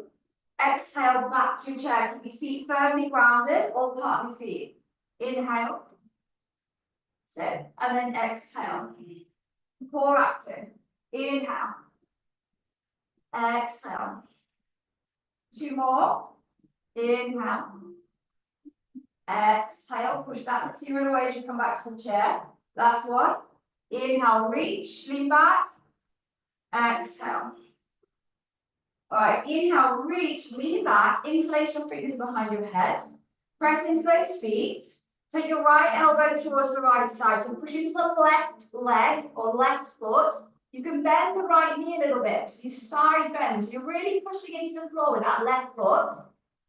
Exhale, back to your chair. Keep your feet firmly grounded, or part of your feet. Inhale. Sit. And then exhale. Core active. Inhale. Exhale. 2 more. Inhale. Exhale. Push that material away as you come back to the chair. Last one. Inhale, reach, lean back. Exhale. All right, inhale, reach, lean back. Interlace your fingers behind your head. Press into those feet. Take your right elbow towards the right side. So push into the left leg or left foot. You can bend the right knee a little bit. So you side bend. So you're really pushing into the floor with that left foot.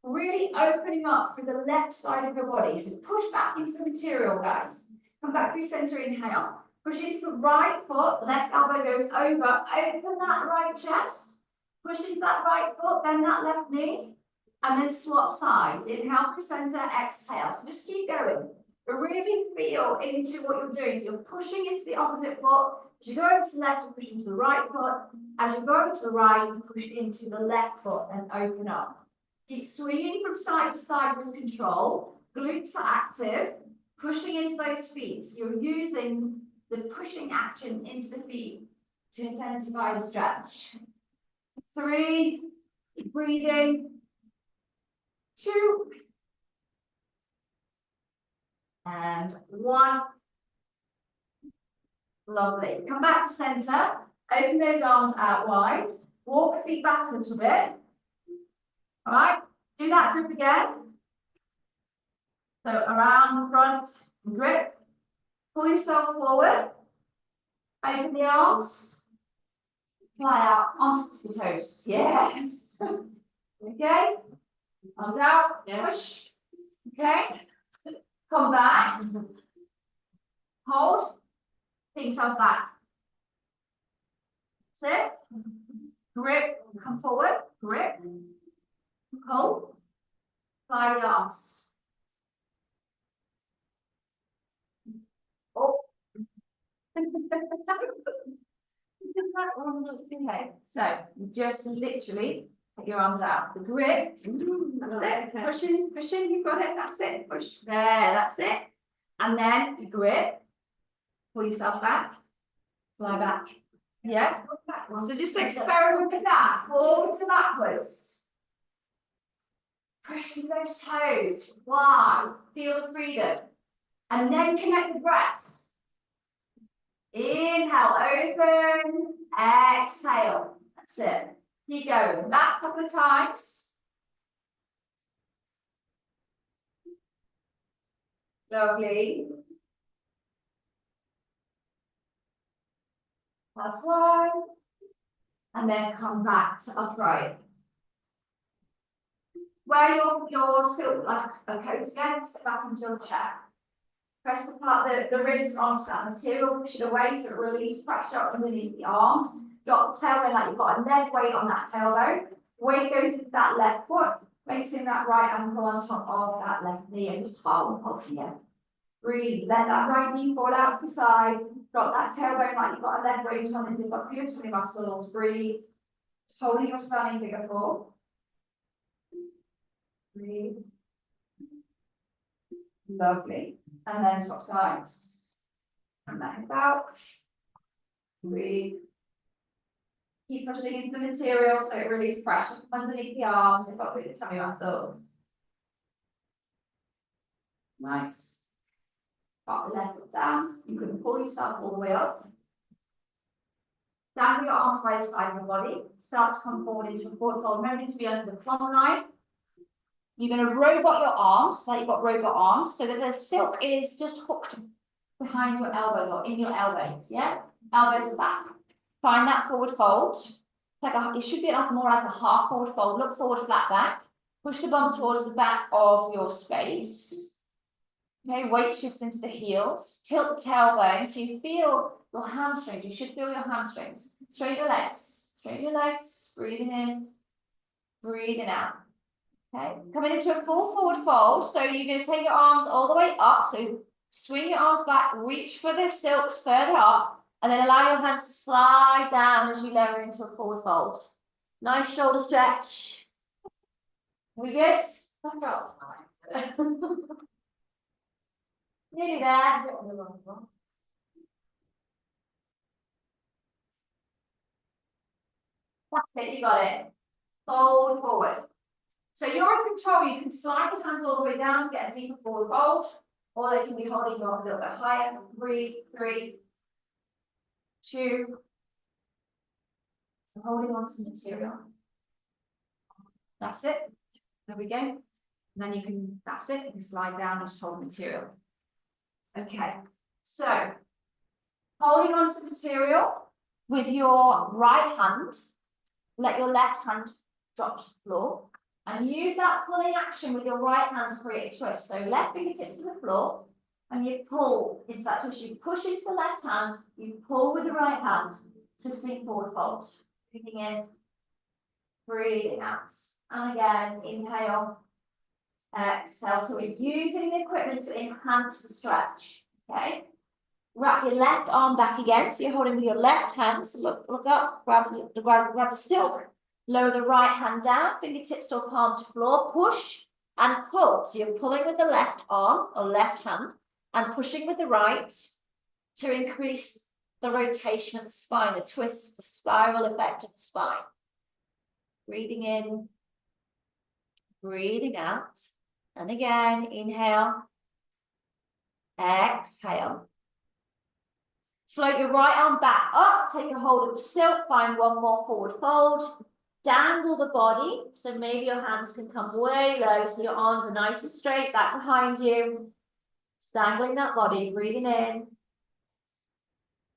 Really opening up through the left side of your body. So push back into the material, guys. Come back through center, inhale. Push into the right foot. Left elbow goes over. Open that right chest. Push into that right foot. Bend that left knee. And then swap sides. Inhale through center, exhale. So just keep going. But really feel into what you're doing. So you're pushing into the opposite foot. As you go over to the left, you push into the right foot. As you go over to the right, you push into the left foot and open up. Keep swinging from side to side with control. Glutes are active. Pushing into those feet. So you're using the pushing action into the feet to intensify the stretch. 3, breathing. 2, and 1. Lovely. Come back to center. Open those arms out wide. Walk feet back a little bit. All right. Do that group again. So around the front, grip. Pull yourself forward. Open the arms. Fly out onto the toes. Yes. Okay. Arms out. Yeah. Push. Okay. Come back. Hold. Take yourself back. Sit. Grip. Come forward. Grip. Hold. Fly the arms. Oh. Okay, so you just literally put your arms out. The grip. That's it. Okay. Pushing, pushing. You've got it. That's it. Push. There. That's it. And then you grip. Pull yourself back. Fly back. Yeah. So just experiment with that. Forward to backwards. Push into those toes. Fly. Feel the freedom. And then connect the breaths. Inhale, open. Exhale. That's it. Keep going. Last couple of times. Lovely. That's one. And then come back to upright. Wear your silk like a coat again, sit back into your chair. Press the wrists onto that material, push it away so it releases pressure underneath the arms. Drop the tailbone like you've got a lead weight on that tailbone. Weight goes into that left foot. Placing that right ankle on top of that left knee and just hold here. Breathe, let that right knee fall out to the side. Drop that tailbone like you've got a leg raised on as you've got your tummy muscles. Breathe. Just holding your standing figure 4. Breathe. Lovely. And then swap sides. And that hip out. Breathe. Keep pushing into the material so it releases pressure underneath the arms and got the tummy muscles. Nice. Got the left foot down. You can pull yourself all the way up. Dangle your arms by the side of the body. Start to come forward into a forward fold. Remember to be under the plumb line. You're going to robot your arms, like you've got robot arms, so that the silk is just hooked behind your elbows or in your elbows. Yeah? Elbows are back. Find that forward fold. It should be more like a half forward fold. Look forward, flat back. Push the bum towards the back of your space. Okay, weight shifts into the heels. Tilt the tailbone so you feel your hamstrings. You should feel your hamstrings. Straighten your legs. Straighten your legs. Breathing in. Breathing out. Okay, coming into a full forward fold. So you're going to take your arms all the way up. So swing your arms back. Reach for the silks further up. And then allow your hands to slide down as you lower into a forward fold. Nice shoulder stretch. We good? Nearly there. That's it, you got it. Fold forward. So you're in control. You can slide your hands all the way down to get a deeper forward fold, or they can be holding you up a little bit higher. Breathe. 3, 2. Holding on to the material. That's it. There we go. And then you can, that's it. You can slide down and just hold the material. Okay. So, holding on to the material with your right hand, let your left hand drop to the floor. And use that pulling action with your right hand to create a twist. So, left fingertips to the floor. And you pull into that twist. You push into the left hand. You pull with the right hand. Twisting forward fold. Breathing in. Breathing out. And again, inhale. Exhale. So we're using the equipment to enhance the stretch. Okay. Wrap your left arm back again. So you're holding with your left hand. So look up. Grab the silk. Lower the right hand down. Fingertips or palm to floor. Push and pull. So you're pulling with the left arm or left hand and pushing with the right to increase the rotation of the spine, the twist, the spiral effect of the spine. Breathing in, breathing out. And again, inhale, exhale. Float your right arm back up, take a hold of the silk, find one more forward fold. Dangle the body, so maybe your hands can come way low, so your arms are nice and straight back behind you. Dangling that body, breathing in.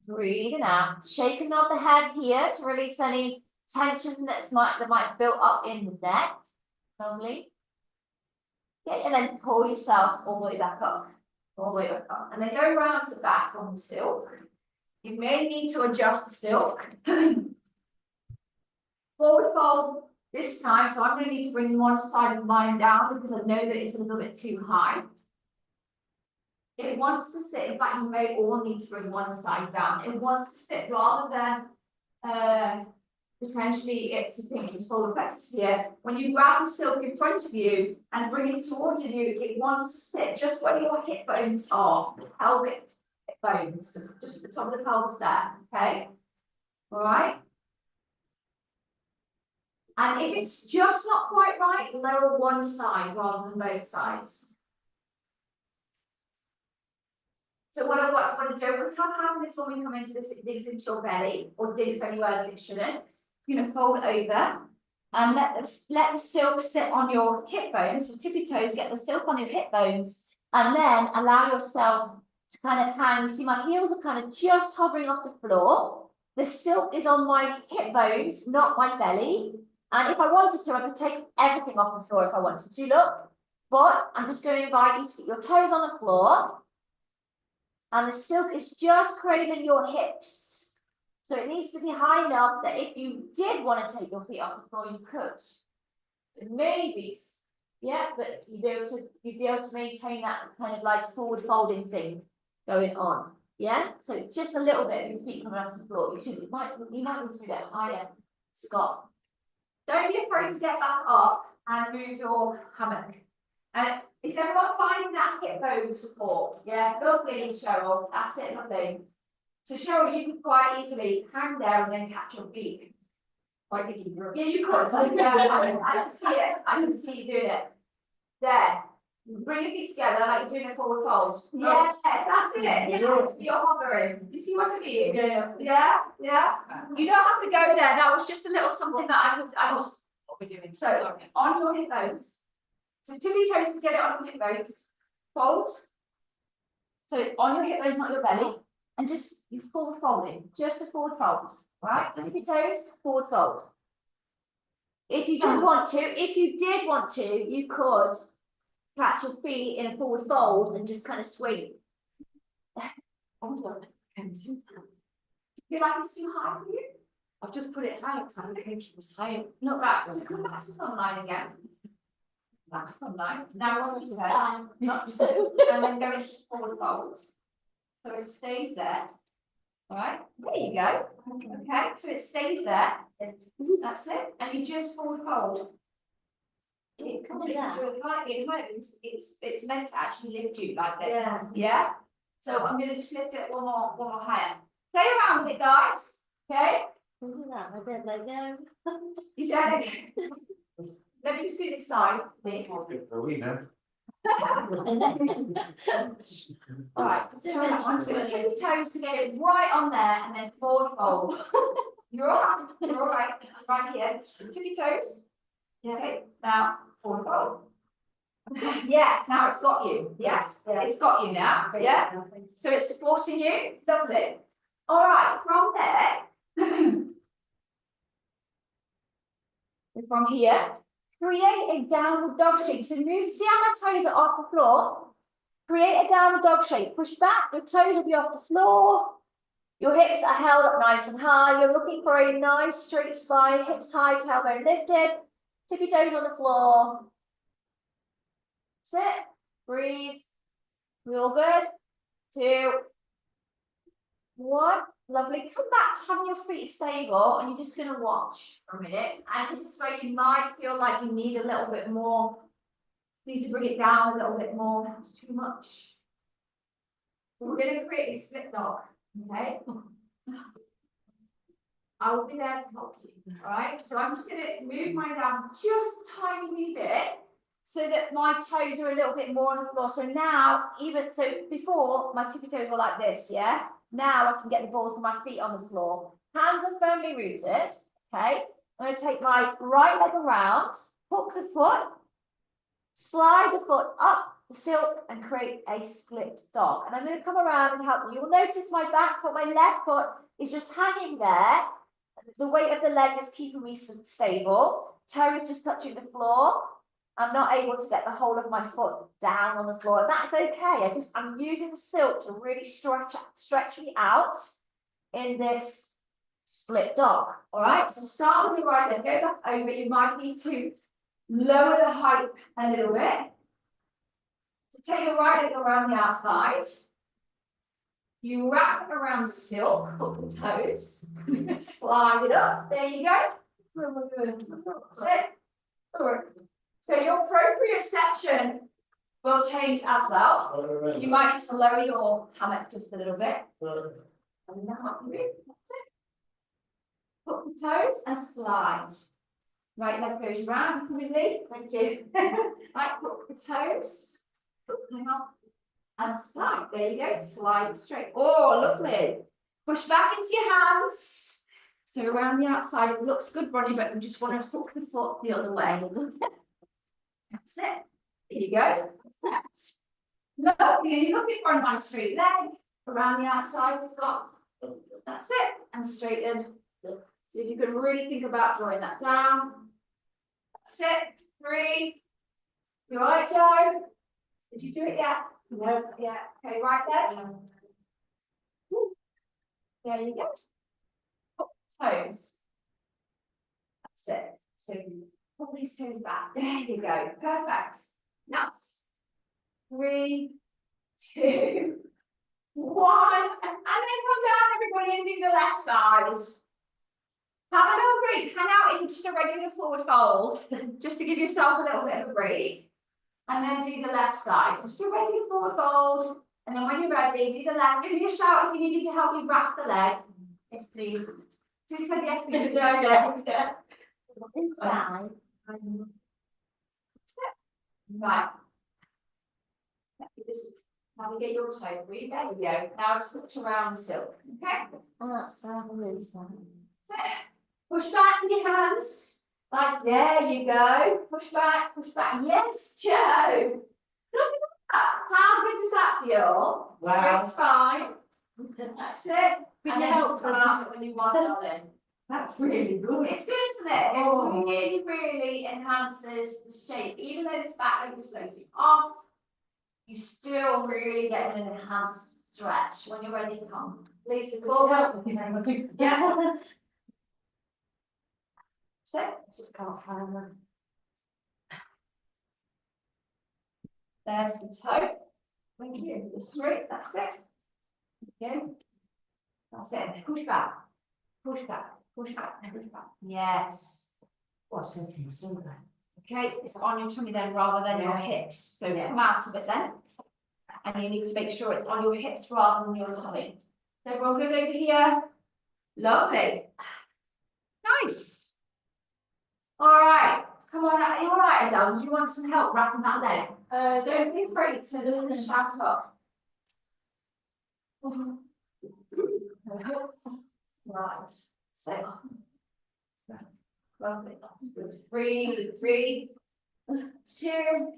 Breathing out. Shaping up the head here to release any tension that might build up in the neck. Lovely. Okay, and then pull yourself all the way back up. All the way back up. And then go round to the back on the silk. You may need to adjust the silk. Forward fold this time. So I'm going to need to bring one side of mine down because I know that it's a little bit too high. It wants to sit, in fact, you may all need to bring one side down. It wants to sit rather than potentially it's sitting in your solar plexus here. When you grab the silk in front of you and bring it towards you, it wants to sit just where your hip bones are, the pelvic hip bones, just at the top of the pelvis there, okay? All right? And if it's just not quite right, lower one side rather than both sides. So what I want to do, what's happening is when we come into this, it digs into your belly or digs anywhere that it shouldn't. You're going to fold over and let the silk sit on your hip bones, so tippy toes, get the silk on your hip bones, and then allow yourself to kind of hang. You see my heels are kind of just hovering off the floor. The silk is on my hip bones, not my belly. And if I wanted to, I could take everything off the floor if I wanted to, look. But I'm just going to invite you to get your toes on the floor. And the silk is just cradling your hips. So it needs to be high enough that if you did want to take your feet off the floor, you could. Maybe, yeah, but you'd be able to maintain that kind of like forward folding thing going on. Yeah, so just a little bit of your feet coming off the floor. You might need to get higher, Scott. Don't be afraid to get back up and move your hammock. And is everyone finding that hip bone support? Yeah, lovely, Cheryl. That's it, lovely. So Cheryl, you could quite easily hang there and then catch your feet. Quite easy. Yeah, you could. Yeah, I can see it. I can see you doing it. There. Bring your feet together like you're doing a forward fold. Yes, that's it. Yes, you're hovering. Do you see what I mean? Yeah. You don't have to go there. That was just a little something that I just. What we're doing. So on your hip bones. So tippy toes to get it on your hip bones. Fold. So it's on your hip bones, not your belly, and just you forward folding. Just a forward fold. Right? Tippy toes, forward fold. If you did want to, you could catch your feet in a forward fold and just kind of swing. Hold on. Do you feel like it's too high for you? I've just put it high because I didn't think it was higher. Not right. So come back to plumb line again. Back to plumb line. Now what we say? Not two. And then go into forward fold. So it stays there. All right. There you go. Okay. So it stays there. That's it. And you just forward fold. It's meant to actually lift you like this. Yeah. So I'm going to just lift it one more higher. Play around with it, guys. Okay. You said it. Let me just do this side. Alright, so tippy toes to get it right on there and then forward fold. You're all right. Right here. Tippy toes. Yeah. Okay. Now forward fold. Yes, now it's got you. Yes. It's got you now. Yeah. So it's supporting you. Lovely. All right. From there, from here, create a downward dog shape. So move. See how my toes are off the floor. Create a downward dog shape. Push back. Your toes will be off the floor. Your hips are held up nice and high. You're looking for a nice straight spine. Hips high, tailbone lifted. Tippy toes on the floor. Sit. Breathe. We all good? 2, 1. Lovely. Come back to having your feet stable, and you're just going to watch for a minute. And this is where you might feel like you need a little bit more. You need to bring it down a little bit more. It's too much. We're going to create a split dog. Okay. I will be there to help you. All right. So I'm just going to move mine down just a tiny wee bit, so that my toes are a little bit more on the floor. So now, before my tippy toes were like this, yeah? Now I can get the balls of my feet on the floor. Hands are firmly rooted, okay? I'm going to take my right leg around, hook the foot, slide the foot up the silk and create a split dog. And I'm going to come around and help you. You'll notice my back foot, my left foot is just hanging there. The weight of the leg is keeping me stable. Toe is just touching the floor. I'm not able to get the whole of my foot down on the floor, and that's okay. I'm using the silk to really stretch me out in this split dog. All right, so start with your right leg, go back over. You might need to lower the height a little bit. So take your right leg around the outside. You wrap around the silk, hook the toes, slide it up. There you go. That's it. All right. So your proprioception will change as well. You might need to lower your hammock just a little bit. And now move. That's it. Hook the toes and slide. Right leg goes round quickly. Thank you. Right, hook the toes. Hang on. And slide. There you go. Slide straight. Oh, lovely. Push back into your hands. So around the outside, it looks good, Ronnie, but we just want to hook the foot the other way. That's it. There you go. That's lovely. You're looking for a nice straight leg around the outside, Scott. That's it. And straighten. So if you could really think about drawing that down. That's it. 3. You all right, Joe? Did you do it yet? No. Yeah. Okay, right there. There you go. Toes. That's it. So pull these toes back. There you go. Perfect. Nice. 3, 2, 1. And then come down, everybody, and do the left side. Have a little break. Hang out in just a regular forward fold, just to give yourself a little bit of a break. And then do the left side. So just a regular forward fold. And then when you're ready, do the left. Give me a shout if you need me to help you wrap the leg. Yes, please. Do said yes, please. Yeah. Inside. Right. Just navigate your toe. There you go. Now switch around the silk. Okay? Oh, that's lovely. So, push back with your hands. Like, there you go. Push back, push back. Yes, Joe. Look at that. How good does that feel? Wow. Straight spine. That's it. Could And you then help come out when you want it. That's really good. It's good, isn't it? Oh. It really, really enhances the shape. Even though this back leg is floating off, you still really get an enhanced stretch. When you're ready, come. Lisa, forward. Yeah. So, Just can't find them. there's the toe. Thank you. The straight, that's it. Yeah. That's it. Push back. Push back. Push back. Push back. Yes. What's it in, isn't it? Okay, it's on your tummy then rather than your Yeah. hips. So Yeah. come out of it then. And you need to make sure it's on your hips rather than your tummy. So we're all good over here. Lovely. Nice. All right. Come on, are you all right, Adele? Do you want some help wrapping that leg? Don't be afraid to shout up. Right. So. Lovely, that's good. 3, 3, 2,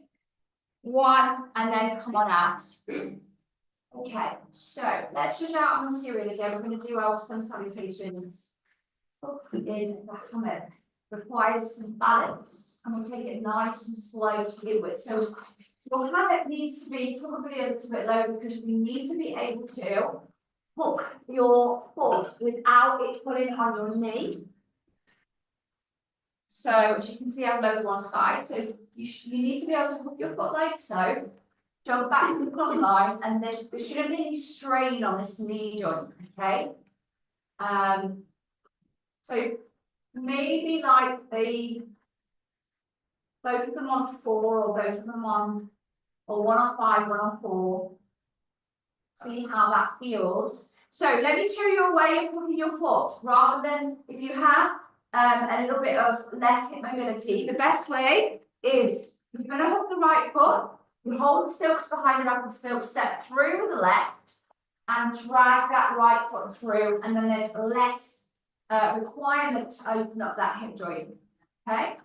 1, and then come on out. Okay, so let's judge out our material again. We're going to do our sun salutations in the hammock. Requires some balance, and we'll take it nice and slow to begin with. So your hammock needs to be probably a little bit low because we need to be able to hook your foot without it pulling on your knee. So as you can see, I've lowered one side. So you need to be able to hook your foot like so. Jump back to the plumb line, and there shouldn't be any strain on this knee joint. Okay. So maybe like both of them on 4, or both of them on, or 1 on 5, 1 on 4. See how that feels. So let me show you a way of hooking your foot. Rather than if you have a little bit of less hip mobility, the best way is you're going to hook the right foot. You hold the silks behind the back of the silk, step through with the left, and drag that right foot through, and then there's less requirement to open up that hip joint. Okay?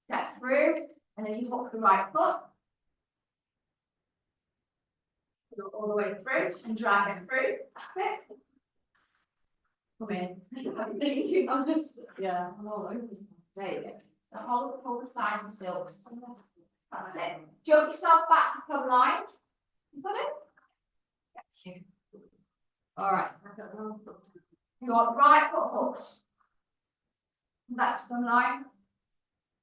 Step through, and then you hook the right foot. Go all the way through and drag it through. Okay. Come in. I'm just, yeah, I'm all over. There you go. So hold the side and silks. That's it. Jump yourself back to plumb line. You got it? Thank you. All right. Your right foot hooked. Back to plumb line.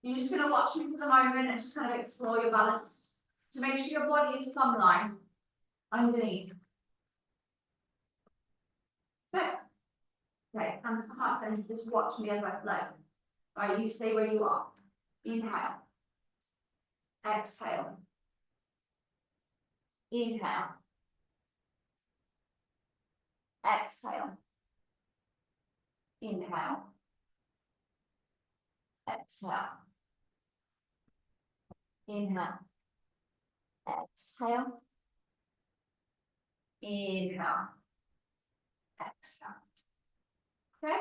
You're just going to watch me for the moment and just kind of explore your balance. To make sure your body is plumb line underneath. Okay, hands to heart center, just watch me as I flow. Right, you stay where you are. Inhale. Exhale. Inhale. Exhale. Inhale. Exhale. Inhale. Exhale. Inhale. Exhale. Okay?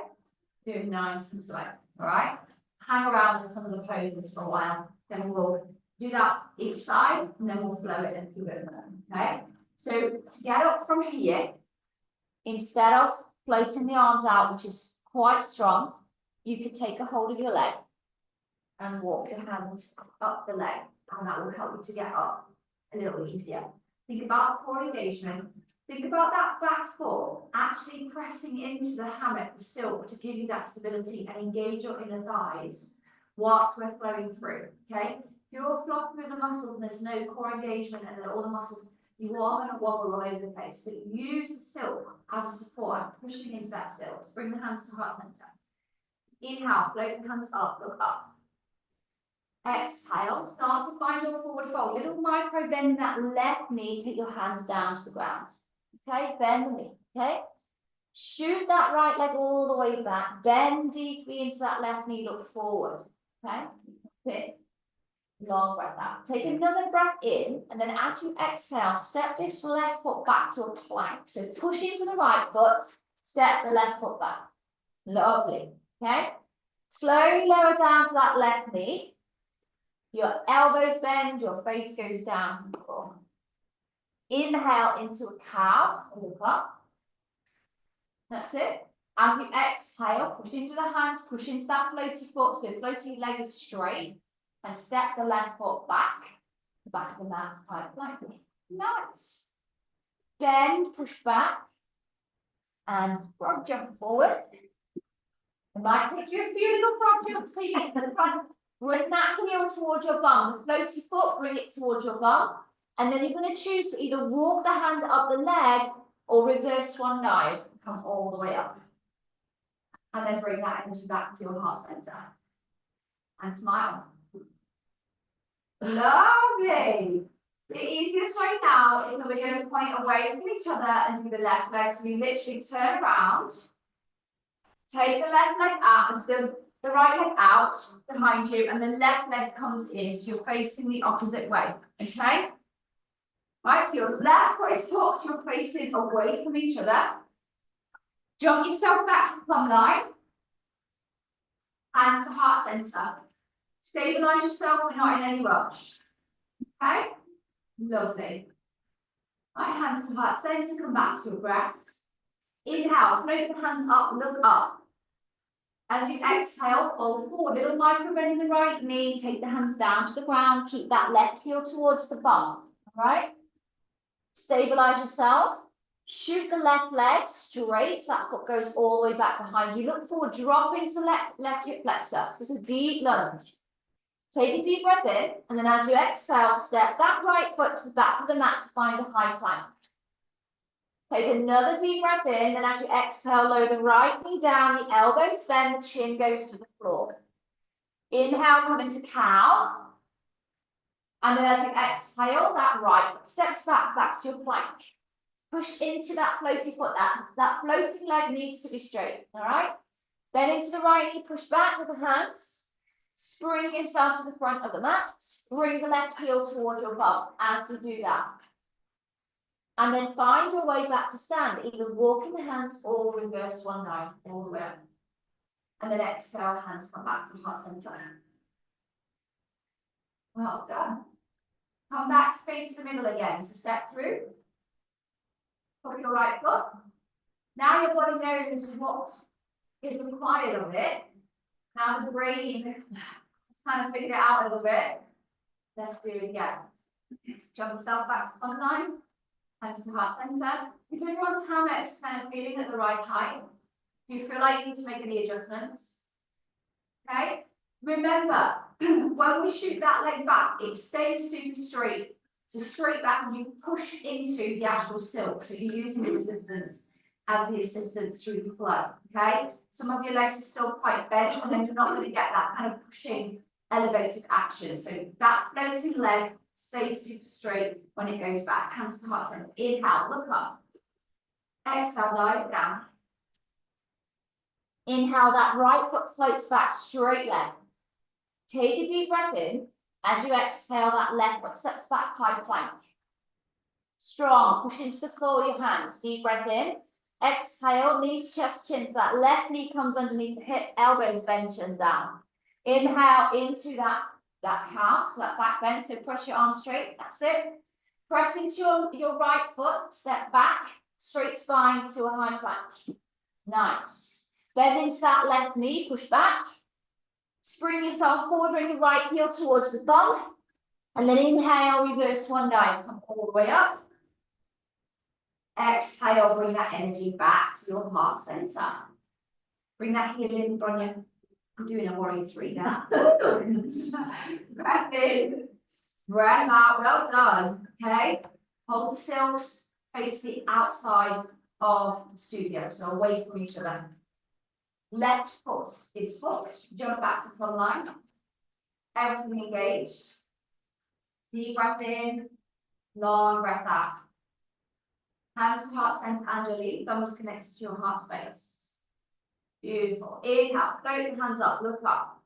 Doing nice and slow. All right? Hang around in some of the poses for a while. Then we'll do that each side, and then we'll flow it and do it. Okay? So to get up from here, instead of floating the arms out, which is quite strong, you could take a hold of your leg and walk your hand up the leg, and that will help you to get up a little easier. Think about core engagement. Think about that back foot actually pressing into the hammock, the silk, to give you that stability and engage your inner thighs whilst we're flowing through, okay? If you're all flopping with the muscles and there's no core engagement and then all the muscles, you are going to wobble all over the place. But use the silk as a support and pushing into that silk. So bring the hands to heart center. Inhale, float the hands up, look up. Exhale, start to find your forward fold. Little micro bend in that left knee, take your hands down to the ground. Okay, bend the knee, okay? Shoot that right leg all the way back. Bend deeply into that left knee, look forward. Okay? Big. Long breath out. Take another breath in, and then as you exhale, step this left foot back to a plank. So push into the right foot, step the left foot back. Lovely. Okay? Slowly lower down to that left knee. Your elbows bend, your face goes down to the floor. Inhale into a cow, look up. That's it. As you exhale, push into the hands, push into that floaty foot, so floaty leg is straight, and step the left foot back, the back of the mat, quite lightly. Nice. Bend, push back, and frog jump forward. It might take you a few little frog jumps so you get to the front. Bring that heel towards your bum, the floaty foot, bring it towards your bum, and then you're going to choose to either walk the hand up the leg or reverse swan dive. Come all the way up. And then bring that energy back to your heart center. And smile. Lovely. The easiest way now is that we're going to point away from each other and do the left leg. So you literally turn around, take the left leg out, and the right leg out behind you, and the left leg comes in, so you're facing the opposite way. Okay? Right, so your left foot is hooked, you're facing away from each other. Jump yourself back to the plumb line. Hands to heart center. Stabilize yourself, we're not in any rush. Okay? Lovely. Right, hands to heart center, come back to your breath. Inhale, float the hands up, look up. As you exhale, fold forward. Little micro bend in the right knee, take the hands down to the ground, keep that left heel towards the bum. All right? Stabilize yourself. Shoot the left leg straight, so that foot goes all the way back behind you. Look forward, drop into the left hip flexor. So it's a deep lunge. Take a deep breath in, and then as you exhale, step that right foot to the back of the mat to find a high plank. Take another deep breath in, then as you exhale, lower the right knee down, the elbows bend, the chin goes to the floor. Inhale, come into cow. And then as you exhale, that right foot steps back to your plank. Push into that floaty foot. That floating leg needs to be straight, all right? Bend into the right knee, push back with the hands. Spring yourself to the front of the mat. Bring the left heel toward your bum as you do that. And then find your way back to stand, either walking the hands or reverse swan dive all the way up. And then exhale, hands come back to heart center. Well done. Come back to face the middle again. So step through. Put your right foot. Now your body knows what is required of it. Now the brain kind of figured it out a little bit. Let's do it again. Jump yourself back to front line. Hands to heart center. Is everyone's hammocks kind of feeling at the right height? Do you feel like you need to make any adjustments? Okay. Remember, when we shoot that leg back, it stays super straight. So straight back, and you push into the actual silk. So you're using the resistance as the assistance through the flow. Okay. Some of your legs are still quite bent, and then you're not going to get that kind of pushing, elevated action. So that floating leg stays super straight when it goes back. Hands to heart center. Inhale, look up. Exhale, dive down. Inhale, that right foot floats back, straight leg. Take a deep breath in. As you exhale, that left foot steps back, high plank. Strong, push into the floor with your hands. Deep breath in. Exhale, knees, chest, chin. So that left knee comes underneath the hip, elbows bend, chin down. Inhale into that calf, so that back bend. So press your arms straight, that's it. Press into your right foot, step back, straight spine to a high plank. Nice. Bend into that left knee, push back. Spring yourself forward, bring the right heel towards the bum. And then inhale, reverse swan dive, come all the way up. Exhale, bring that energy back to your heart center. Bring that heel in, Bronya. I'm doing a warrior 3 now. Breath in, breath out, well done, okay? Hold the silks, face the outside of the studio, so away from each other. Left foot is hooked, jump back to front line. Everything engaged. Deep breath in, long breath out. Hands to heart center annually, thumbs connected to your heart space. Beautiful. Inhale, float the hands up, look up.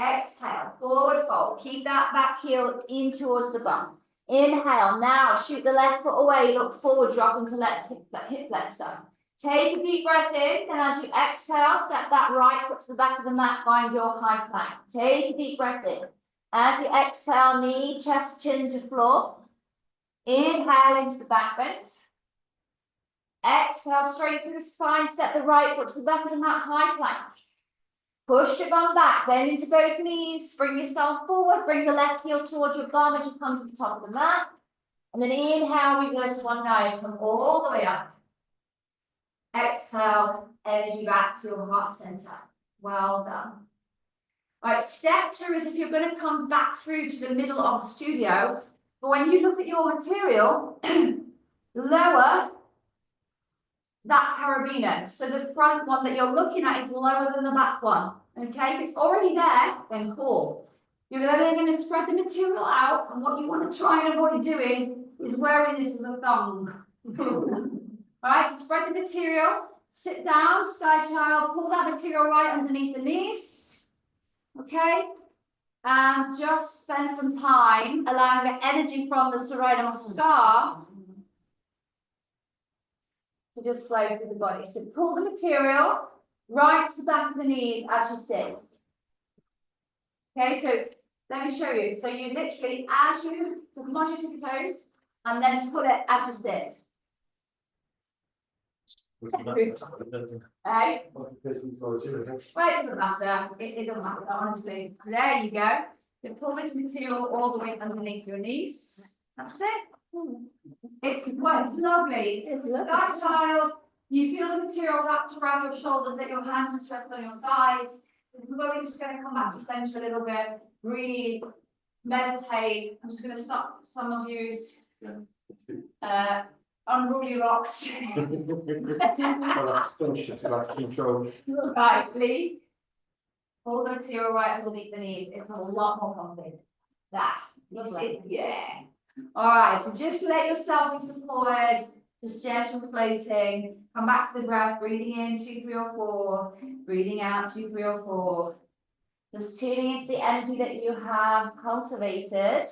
Exhale, forward fold. Keep that back heel in towards the bum. Inhale, now shoot the left foot away, look forward, drop into left hip flexor. Take a deep breath in, and as you exhale, step that right foot to the back of the mat, find your high plank. Take a deep breath in. As you exhale, knee, chest, chin to floor. Inhale into the back bend. Exhale, straight through the spine, step the right foot to the back of the mat, high plank. Push your bum back, bend into both knees, bring yourself forward, bring the left heel towards your bum as you come to the top of the mat. And then inhale, we go swan dive, come all the way up. Exhale, energy back to your heart center. Well done. All right, step through as if you're going to come back through to the middle of the studio. But when you look at your material, lower that carabiner. So the front one that you're looking at is lower than the back one. Okay, if it's already there, then cool. You're then going to spread the material out, and what you want to try and avoid doing is wearing this as a thong. All right, so spread the material, sit down, sky child, pull that material right underneath the knees. Okay, and just spend some time allowing the energy from the Sarada Namaskar to just flow through the body. So pull the material right to the back of the knees as you sit. Okay, so let me show you. So you literally, as you, so come on your tippy toes, and then pull it as you sit. Right? Well, it doesn't matter. It doesn't matter, honestly. There you go. You pull this material all the way underneath your knees. That's it. It's lovely. It's a sky child. You feel the material wrapped around your shoulders, that your hands are stressed on your thighs. This is where we're just going to come back to center a little bit. Breathe, meditate. I'm just going to stop some of you's unruly rocks. Right, Lee. Hold the material right underneath the knees. It's a lot more complicated. That. Yeah. All right, so just let yourself be supported. Just gentle floating. Come back to the breath. Breathing in 2, 3, or 4. Breathing out 2, 3, or 4. Just tuning into the energy that you have cultivated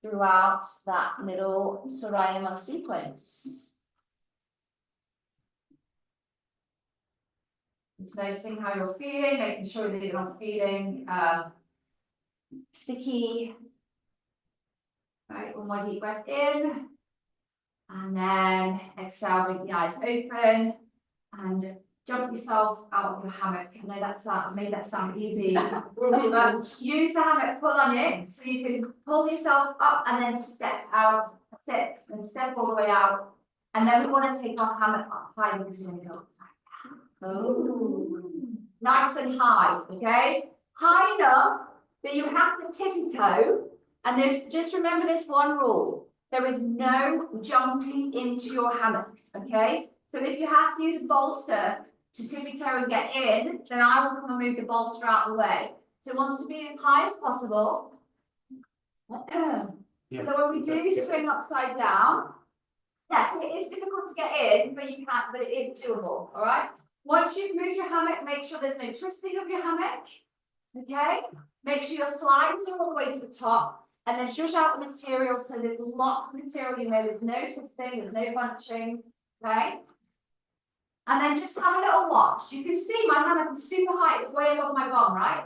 throughout that middle Sarayama sequence. Just noticing how you're feeling, making sure that you're not feeling sticky. Right, one more deep breath in. And then exhale, bring the eyes open and jump yourself out of your hammock. I know that made that sound easy. But use the hammock, pull on it so you can pull yourself up and then step out. That's it. And step all the way out. And then we want to take our hammock up high because we're going to go upside down. Oh. Nice and high, okay? High enough that you have to tippy toe. And then just remember this one rule. There is no jumping into your hammock, okay? So if you have to use a bolster to tippy toe and get in, then I will come and move the bolster out of the way. So it wants to be as high as possible. So that when we do swing upside down, yes, it is difficult to get in, but you can, but it is doable, all right? Once you've moved your hammock, make sure there's no twisting of your hammock, okay? Make sure your slides are all the way to the top. And then shush out the material so there's lots of material in there. There's no twisting, there's no bunching, okay? And then just have a little watch. You can see my hammock is super high. It's way above my bum, right?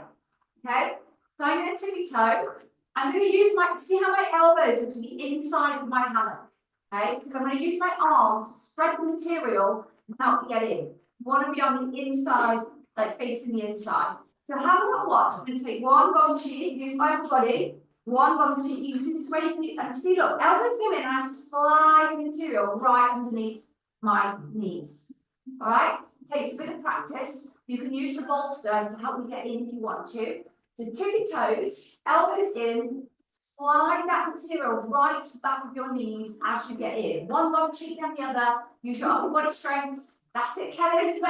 Okay? So I'm going to tippy toe. I'm going to use see how my elbows are to the inside of my hammock, okay? Because I'm going to use my arms to spread the material and help me get in. You want to be on the inside, like facing the inside. So have a little watch. I'm going to take one bum sheet, use my upper body. One bum sheet, use it this way, and see, look, elbows go in, and I slide the material right underneath my knees. All right? takes a bit of practice. You can use the bolster to help you get in if you want to. So tip your toes, elbows in, slide that material right to the back of your knees as you get in. One bum cheek then the other. Use your upper body strength. That's it, Kelly.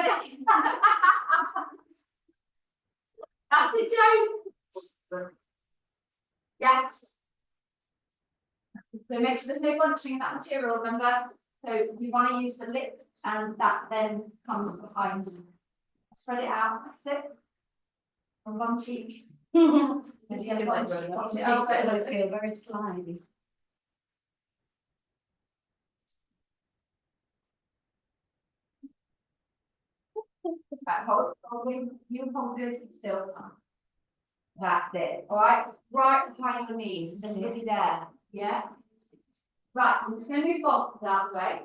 That's it, Joe. Yes. So make sure there's no bunching in that material, remember? So you want to use the lip and that then comes behind. Spread it out, that's it. On one cheek. It's the other one. feel very slimy. Right, hold you hold it still. That's it. All right, so right behind your knees. Is anybody there? Yeah. Right, I'm just going to move boxes out of the way.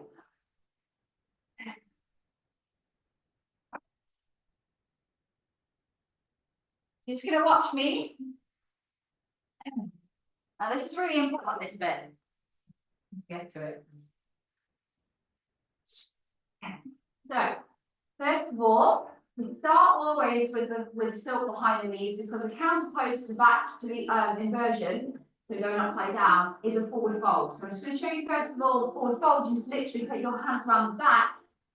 You're just going to watch me. Now this is really important, this bit. Get to it. So, first of all, we start always with the silk behind the knees because the counterpose back to the inversion, so going upside down, is a forward fold. So I'm just going to show you first of all the forward fold. You just literally take your hands around the back,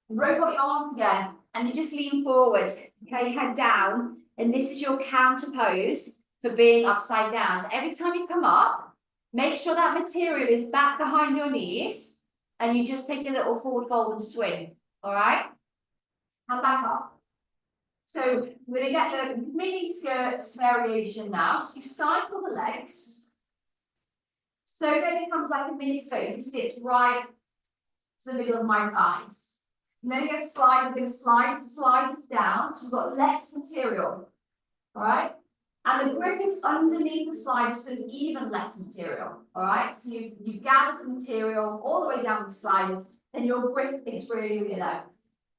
rope up your arms again, and you just lean forward. Okay, head down, and this is your counterpose for being upside down. So every time you come up, make sure that material is back behind your knees, and you just take a little forward fold and swing. All right, and back up. So we're going to get the mini skirt variation now. So you cycle the legs. So then it becomes like a mini skirt. You can see it's right to the middle of my thighs. And then you're going to slide, we're going to slide this down. So we've got less material. All right. And the grip is underneath the slider, so there's even less material. All right. So you've gathered the material all the way down the sliders, and your grip is really, really low.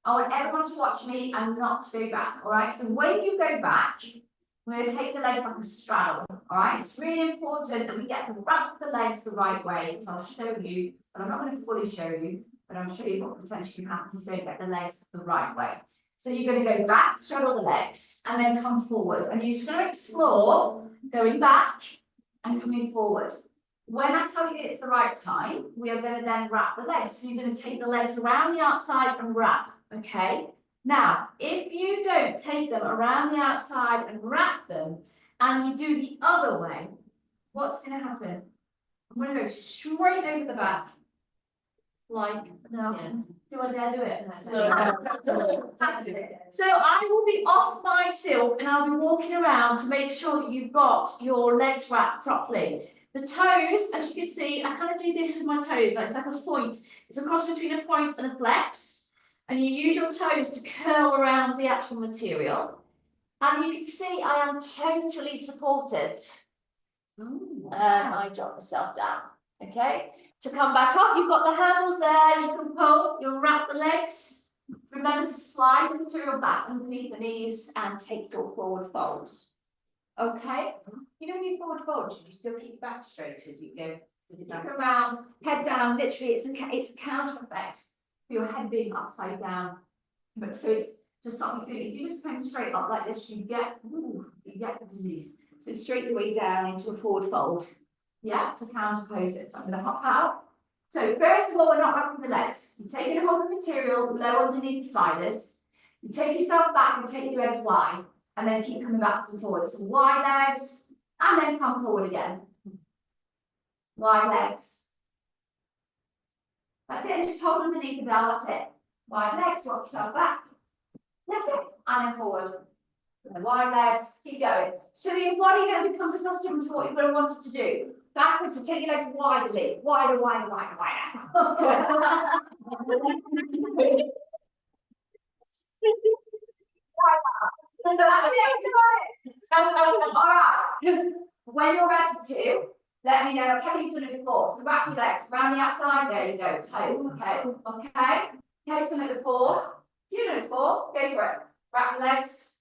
I want everyone to watch me and not to go back, all right? So when you go back, we're going to take the legs like a straddle, all right? It's really important that we get to wrap the legs the right way, because I'll show you, but I'm not going to fully show you, but I'll show you what potentially happens if you don't get the legs the right way. So you're going to go back, straddle the legs, and then come forward. And you're just going to explore going back and coming forward. When I tell you it's the right time, we are going to then wrap the legs. So you're going to take the legs around the outside and wrap. Okay, now if you don't take them around the outside and wrap them and you do the other way, what's going to happen? I'm going to go straight over the back. Like, no, yeah. Do I dare do it? No. So I will be off my silk and I'll be walking around to make sure that you've got your legs wrapped properly. The toes, as you can see, I kind of do this with my toes, like it's like a point. It's a cross between a point and a flex. And you use your toes to curl around the actual material. And you can see I am totally supported. I drop myself down. Okay. To come back up, you've got the handles there. You can pull, you'll wrap the legs. Remember to slide the material back underneath the knees and take your forward folds. Okay. You know when you forward fold, you still keep your back straight as you go. Look around, head down. Literally, it's a counter effect. Your head being upside down, but so it's to stop you feeling. If you just stand straight up like this, you get the disease. So straight the way down into a forward fold. Yeah, to counterpose it. So I'm going to hop out. So first of all, we're not wrapping the legs. You're taking a hold of the material low underneath the sliders. You take yourself back and take your legs wide, and then keep coming back and forward. So wide legs, and then come forward again. Wide legs. That's it, and just hold underneath the bell, that's it. Wide legs, rock yourself back. That's it, and then forward. And wide legs, keep going. So your body then becomes accustomed to what you're going to want it to do. Backwards, so take your legs widely, wider, wider, wider, wider. So that's it, all right. When you're ready to, let me know. Kelly, you've done it before. So wrap your legs around the outside. There you go. Toes. Okay. Okay. Kelly's done it before. You've done it before. Go for it. Wrap your legs.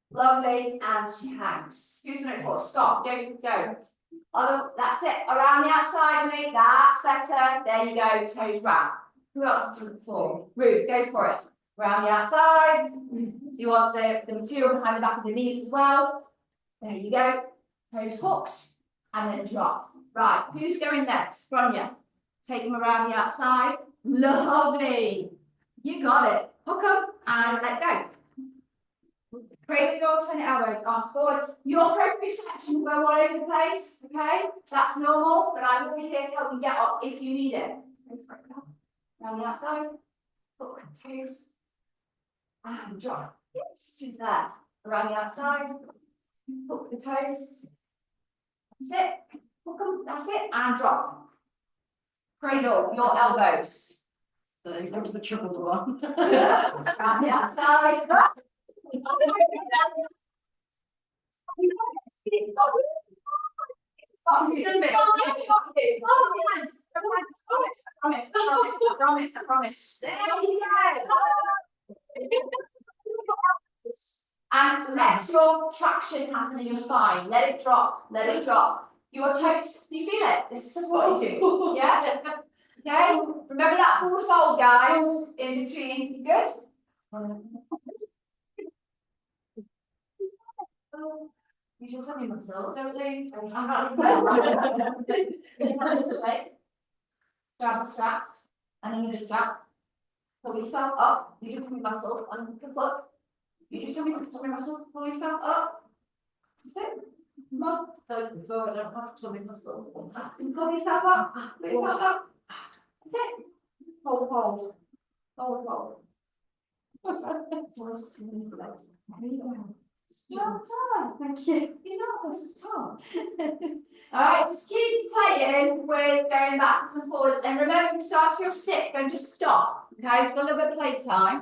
Lovely. And she hangs. Who's done it before? Stop. Go. That's it. Around the outside, mate. That's better. There you go. Toes wrap. Who else has done it before? Ruth, go for it. around the outside. So you want the material behind the back of the knees as well. There you go. Toes hooked and then drop. Right, who's going next? Bronya. Take them around the outside. Lovely. You got it. Hook up and let go. Cradle your alternate elbows, arms forward. Your proprioception will go all over the place, okay? That's normal, but I will be here to help you get up if you need it. Around the outside. Hook the toes. And drop. Yes, to there. Around the outside. Hook the toes. That's it. Hook them. That's it. And drop. Cradle your elbows. So you go to the triple one. Around the outside. I promise. There you go. And let your traction happen in your spine. Let it drop. Let it drop. Your toes, you feel it? This is supporting you. Yeah? Okay? Remember that forward fold, guys. In between. You good? Use your tummy muscles. Don't leave. Grab the strap. And then you just strap. Pull yourself up. Use your tummy muscles. And the foot. Use your tummy muscles. Pull yourself up. That's it. Come on. Don't have tummy muscles. Pull yourself up. Pull yourself up. That's it. Hold, hold. Hold, hold. Well done, thank you. You're not close at all. Alright, just keep playing with going backwards and forwards. And remember, if you start to feel sick, don't just stop. Okay, you've got a little bit of playtime.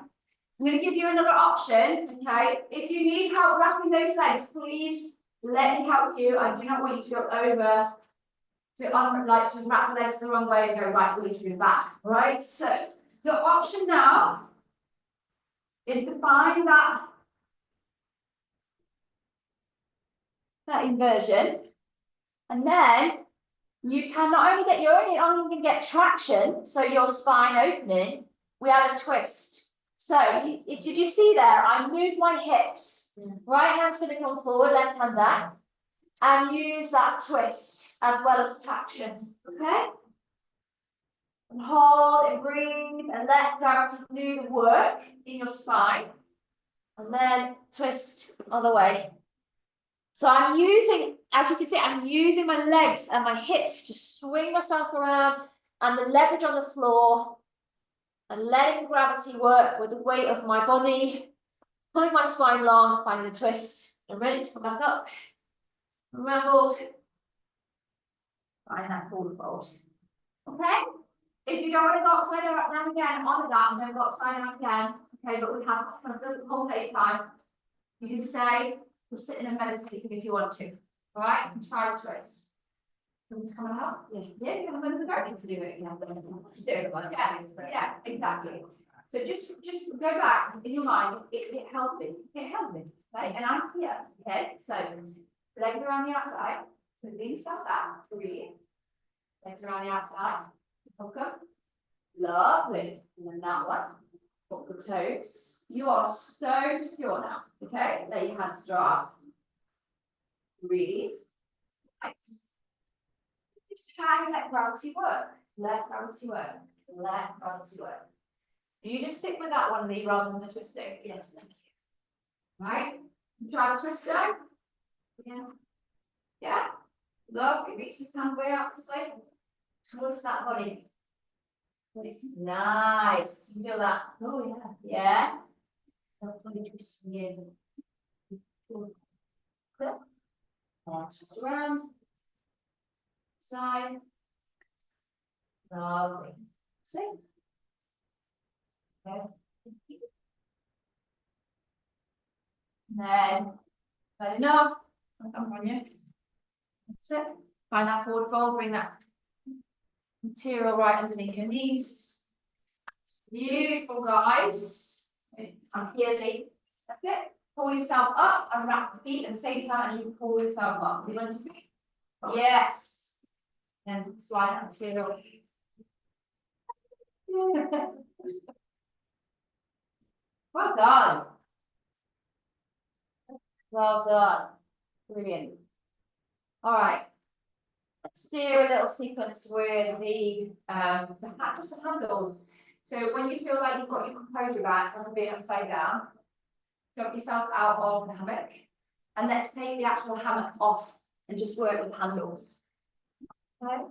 I'm going to give you another option. Okay, if you need help wrapping those legs, please let me help you. I do not want you to go over to wrap the legs the wrong way and go right way through back. Alright, so your option now is to find that inversion, and then you can not only get only going to get traction, so your spine opening, we add a twist. So did you see there? I move my hips. Right hand's going to come forward, left hand back, and use that twist as well as traction. Okay? And hold and breathe and let gravity do the work in your spine, and then twist other way. So I'm using, as you can see, I'm using my legs and my hips to swing myself around and the leverage on the floor and letting gravity work with the weight of my body, pulling my spine long, finding the twist, and ready to come back up. Remember, find that forward fold. Okay? If you don't want to go upside down again, on that, and then go upside down again, okay, but we have the whole day time. You can say, we're sitting and meditating if you want to. All right, and try the twist. Want to come out? Yeah, you have a minute to do it. Yeah, exactly. So just go back in your mind. It helped me. It helped me. Okay, and I'm here. Okay, so legs around the outside. So lean yourself back. Breathe. Legs around the outside. Hook up. Lovely. And then that one. Hook the toes. You are so secure now. Okay, let your hands drop. Breathe. Nice. Just try and let gravity work. Let gravity work. Let gravity work. You just stick with that one, Lee, rather than the twisting. Yes, thank you. Right? Try the twist down. Yeah. Yeah. Lovely. Reach this hand way out this way. Twist that body. Nice. You feel that? Oh yeah. Yeah. Just around. Side. Lovely. See? Okay. Then, good enough. I'm on you. That's it. Find that forward fold, bring that material right underneath your knees. Beautiful, guys. I'm here, Lee. That's it. Pull yourself up and wrap the feet at the same time as you pull yourself up. You want to do? Yes. And slide that material. Well done. Well done. Brilliant. All right. Let's do a little sequence with just the handles. So when you feel like you've got your composure back and being upside down, jump yourself out of the hammock, and let's take the actual hammock off and just work with the handles. Okay.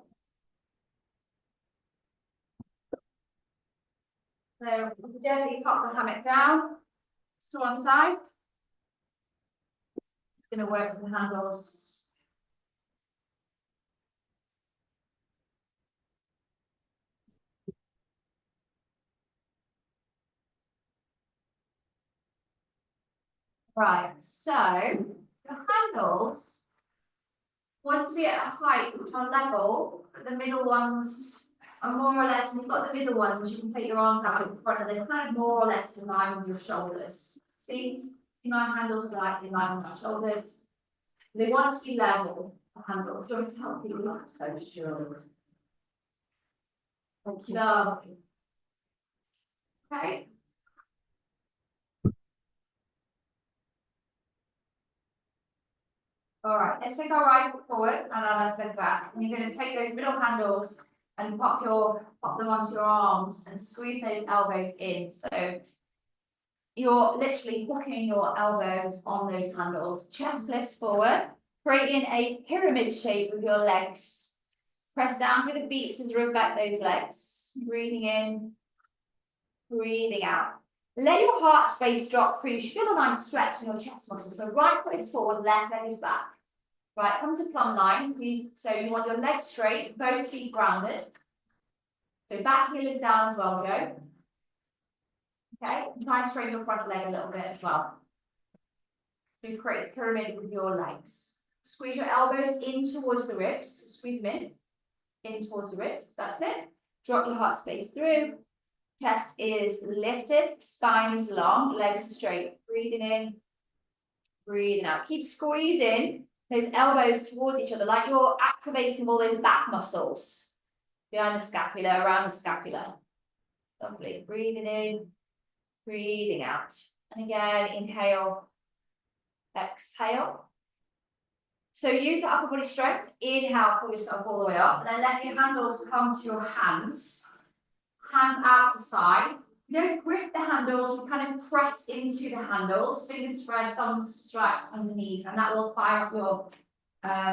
So gently pop the hammock down to one side. Just going to work with the handles. Right, so the handles want to be at a height which are level, but the middle ones are more or less, and you've got the middle ones, you can take your arms out in front of them, kind of more or less in line with your shoulders. See my handles are like in line with my shoulders. They want to be level, the handles. Do you want me to help you? Not so sure. Thank you. Lovely. Okay. All right, let's take our right foot forward and our left leg back. And you're going to take those middle handles and pop them onto your arms and squeeze those elbows in. So you're literally hooking your elbows on those handles. Chest lifts forward, creating a pyramid shape with your legs. Press down through the feet, scissor back those legs. Breathing in, breathing out. Let your heart space drop through. You should feel a nice stretch in your chest muscles. So right foot is forward, left leg is back. Right, come to plumb line. So you want your legs straight, both feet grounded. So back heel is down as well, Joe. Okay, try and straighten your front leg a little bit as well. So you create a pyramid with your legs. Squeeze your elbows in towards the ribs. Squeeze them in towards the ribs. That's it. Drop your heart space through. Chest is lifted, spine is long, legs are straight. Breathing in, breathing out. Keep squeezing those elbows towards each other, like you're activating all those back muscles behind the scapula, around the scapula. Lovely. Breathing in, breathing out. And again, inhale, exhale. So use the upper body strength. Inhale, pull yourself all the way up. And then let your handles come to your hands. Hands out to the side. You don't grip the handles, you kind of press into the handles, fingers spread, thumbs straight underneath, and that will fire up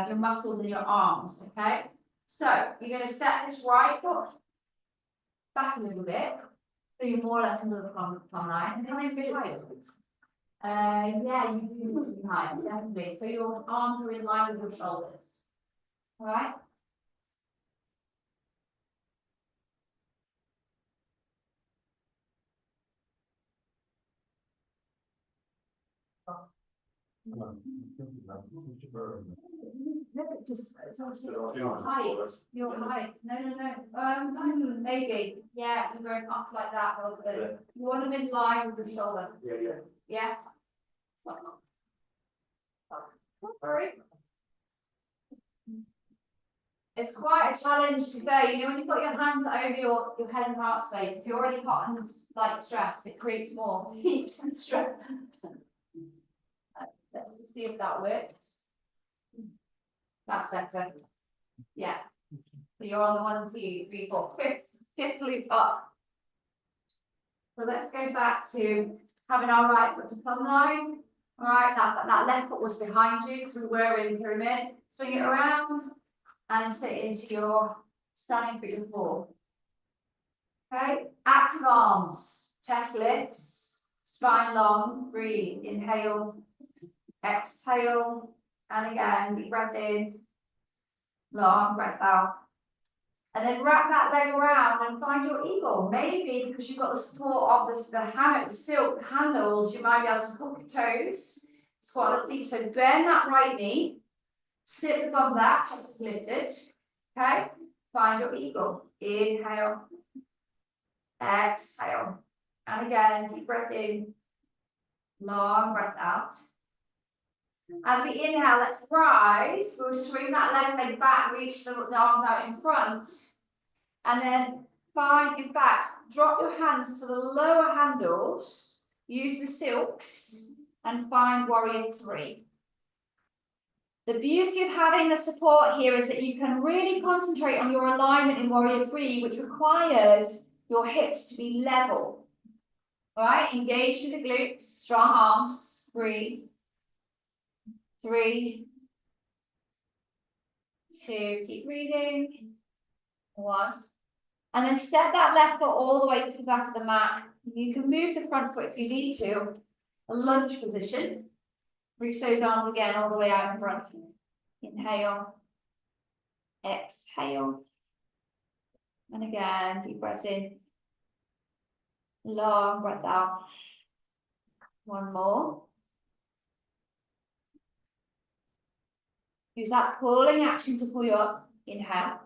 your muscles in your arms, okay? So you're going to set this right foot back a little bit, so you're more or less under the plumb line, and come in a bit higher. Yeah, you do need to be high, definitely. So your arms are in line with your shoulders, all right? Just it's obviously your height. Your height. No. Maybe. Yeah, you're going up like that a little bit. You want them in line with the shoulder. Yeah. Sorry. It's quite a challenge to bear. You know, when you've got your hands over your head and heart space, if you're already hot and like stressed, it creates more heat and stress. Let's see if that works. That's better. Yeah. So you're on the 1, 2, 3, 4, fifth loop up. So let's go back to having our right foot to plumb line. All right, that left foot was behind you because we were in the pyramid. Swing it around and sit into your standing figure 4. Okay, active arms, chest lifts, spine long, breathe, inhale, exhale, and again, deep breath in, long breath out. And then wrap that leg around and find your eagle. Maybe because you've got the support of the hammock, the silk, the handles, you might be able to hook your toes, squat a little deep. So bend that right knee, sit the bum back, chest is lifted. Okay, find your eagle. Inhale, exhale. And again, deep breath in, long breath out. As we inhale, let's rise. We'll swing that leg back, reach the arms out in front. And then find, in fact, drop your hands to the lower handles use the silks and find warrior 3. The beauty of having the support here is that you can really concentrate on your alignment in warrior 3, which requires your hips to be level. All right, engage through the glutes, strong arms, breathe. 3, 2, keep breathing. 1. And then step that left foot all the way to the back of the mat. You can move the front foot if you need to. A lunge position. Reach those arms again all the way out in front. Inhale. Exhale. And again, deep breath in. Long breath out. One more. Use that pulling action to pull you up. Inhale.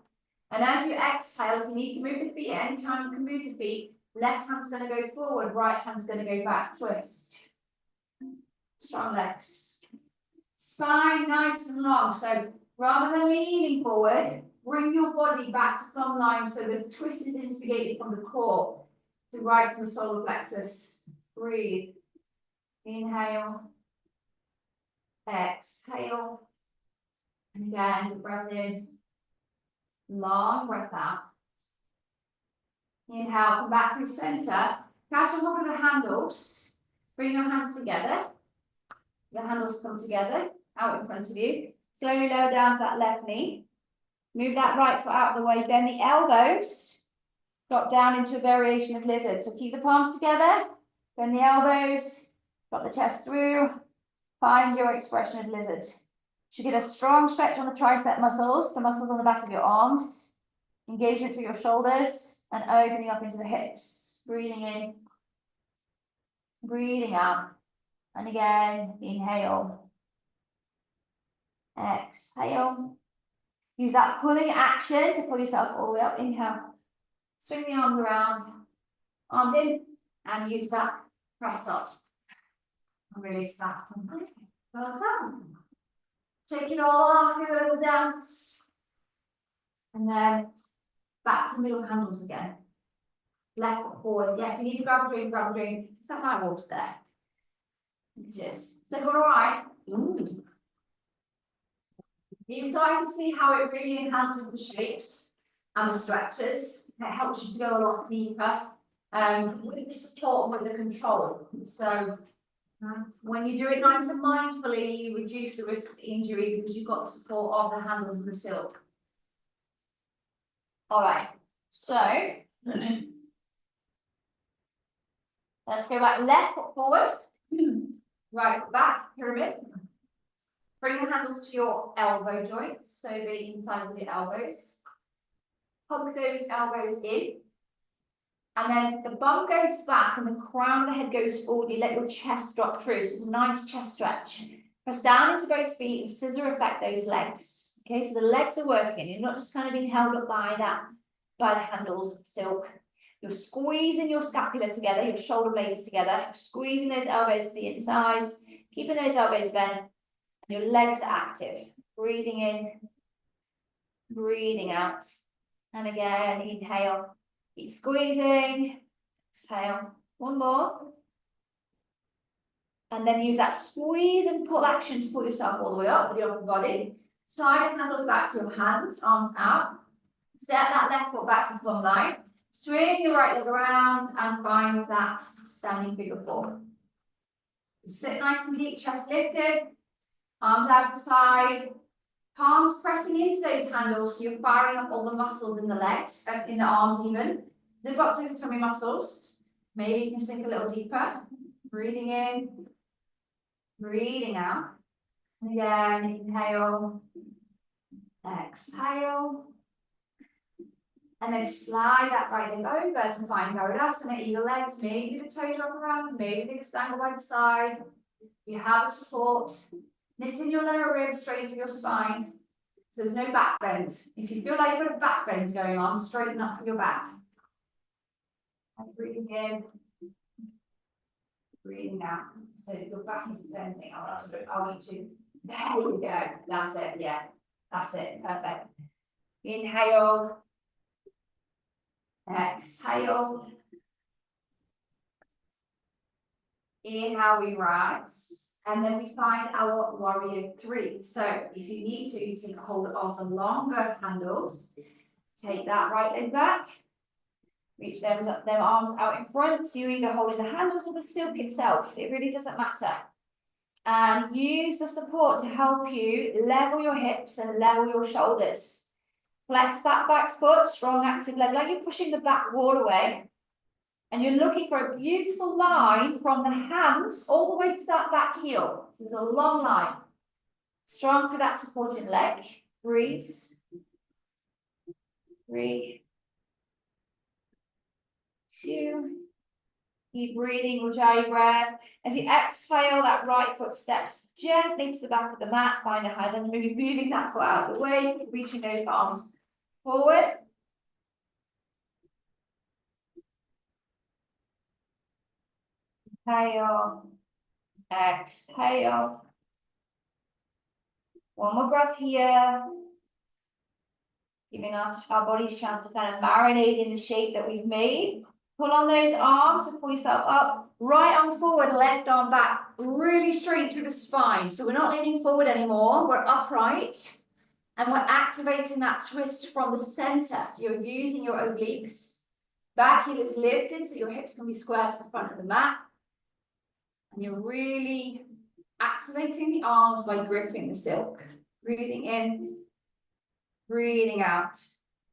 And as you exhale, if you need to move the feet, anytime you can move the feet, left hand's going to go forward, right hand's going to go back. Twist. Strong legs. Spine nice and long. So rather than leaning forward, bring your body back to plumb line so the twist is instigated from the core to right from the solar plexus. Breathe. Inhale. Exhale. And again, deep breath in. Long breath out. Inhale, come back through center. Catch a hold of the handles. Bring your hands together. The handles come together, out in front of you. Slowly lower down to that left knee. Move that right foot out of the way. Bend the elbows. Drop down into a variation of lizard. So keep the palms together. Bend the elbows. Drop the chest through. Find your expression of lizard. You should get a strong stretch on the tricep muscles, the muscles on the back of your arms. Engagement through your shoulders and opening up into the hips. Breathing in. Breathing out. And again, inhale. Exhale. Use that pulling action to pull yourself all the way up. Inhale. Swing the arms around. Arms in. And use that press up. And release that. Well done. Take it all off, do a little dance. And then back to the middle handles again. Left foot forward. Yeah, if you need to grab a drink, grab a drink. Is that my water there? It is. Is everyone all right? You're starting to see how it really enhances the shapes and the stretches. It helps you to go a lot deeper with the support and with the control. So when you do it nice and mindfully, you reduce the risk of injury because you've got the support of the handles of the silk. All right, so let's go back, left foot forward, right foot back, pyramid. Bring your handles to your elbow joints, so the inside of the elbows. Hug those elbows in. And then the bum goes back and the crown of the head goes forward. You let your chest drop through. So it's a nice chest stretch. Press down into both feet and scissor effect those legs. Okay, so the legs are working. You're not just kind of being held up by the handles of the silk. You're squeezing your scapula together, your shoulder blades together. You're squeezing those elbows to the insides, keeping those elbows bent. And your legs are active. Breathing in, breathing out. And again, inhale. Keep squeezing, exhale, one more. And then use that squeeze and pull action to pull yourself all the way up with your upper body. Slide the handles back to your hands, arms out. Step that left foot back to the plumb line. Swing your right leg around and find that standing figure 4. Sit nice and deep, chest lifted, arms out to the side. Palms pressing into those handles, so you're firing up all the muscles in the legs, in the arms even. Zip up through the tummy muscles. Maybe you can sink a little deeper. Breathing in, breathing out. And again, inhale, exhale. And then slide that right leg over to find Garudasana, eagle legs. Maybe the toes wrap around, maybe they just dangle by the side. You have a support. Knitting your lower ribs straight into your spine. So there's no back bend. If you feel like you've got a back bend going on, straighten up your back. And breathing in. Breathing out. So your back is bending. I want you. There you go. That's it. Yeah. That's it. Perfect. Inhale. Exhale. Inhale, we rise. And then we find our warrior three. So if you need to, you take hold of the longer handles. Take that right leg back. Reach them arms out in front. So you're either holding the handles or the silk itself. It really doesn't matter. And use the support to help you level your hips and level your shoulders. Flex that back foot, strong active leg, like you're pushing the back wall away. And you're looking for a beautiful line from the hands all the way to that back heel. So there's a long line. Strong for that supporting leg. Breathe. Breathe. 2. Keep breathing, Ujjayi breath. As you exhale, that right foot steps gently to the back of the mat. Find a hand and maybe moving that foot out of the way, reaching those arms forward. Inhale. Exhale. One more breath here. Giving our bodies a chance to kind of marinate in the shape that we've made. Pull on those arms and pull yourself up. Right arm forward, left arm back. Really straight through the spine. So we're not leaning forward anymore. We're upright. And we're activating that twist from the center. So you're using your obliques. Back heel is lifted so your hips can be squared to the front of the mat. And you're really activating the arms by gripping the silk. Breathing in, breathing out.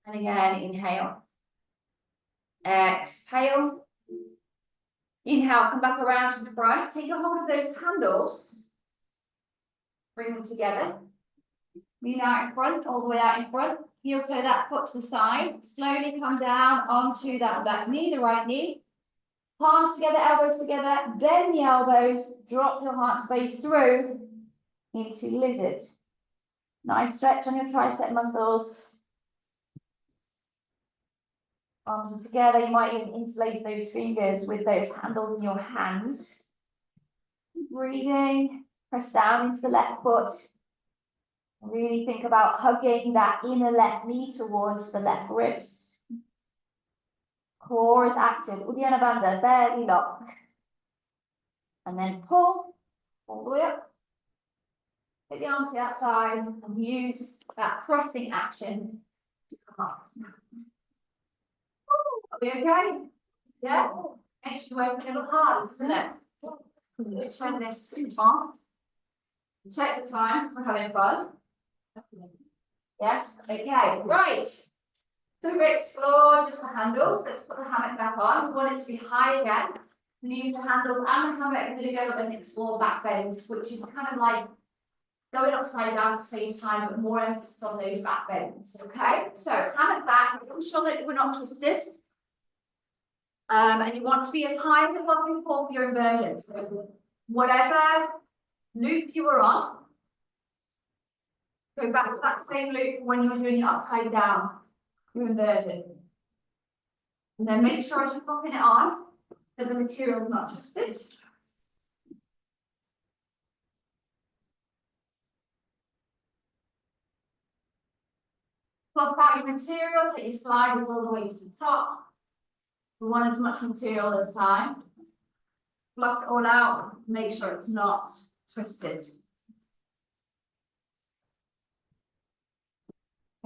And again, inhale. Exhale. Inhale, come back around to the front. Take a hold of those handles. Bring them together. Lean out in front, all the way out in front. Heel toe that foot to the side. Slowly come down onto that back knee, the right knee. Palms together, elbows together. Bend the elbows. Drop your heart space through into lizard. Nice stretch on your tricep muscles. Arms are together. You might even interlace those fingers with those handles in your hands. Breathing. Press down into the left foot. Really think about hugging that inner left knee towards the left ribs. Core is active. Uddiyana Bandha, belly lock. And then pull all the way up. Take the arms to the outside and use that pressing action to come up. Are we okay? Yeah? Makes you work a little hard, isn't it? Turn this on. Check the time for having fun. Yes, okay, right. So we explore just the handles. Let's put the hammock back on. We want it to be high again. We use the handles and the hammock and really go and explore back bends, which is kind of like going upside down at the same time, but more emphasis on those back bends. Okay, so hammock back, ensure that we're not twisted. And you want to be as high as possible for your inversion. So whatever loop you were on, go back to that same loop when you were doing your upside down, your inversion. And then make sure as you're popping it on that the material is not twisted. Plop out your material, take your sliders all the way to the top. We want as much material as time. Block it all out, make sure it's not twisted.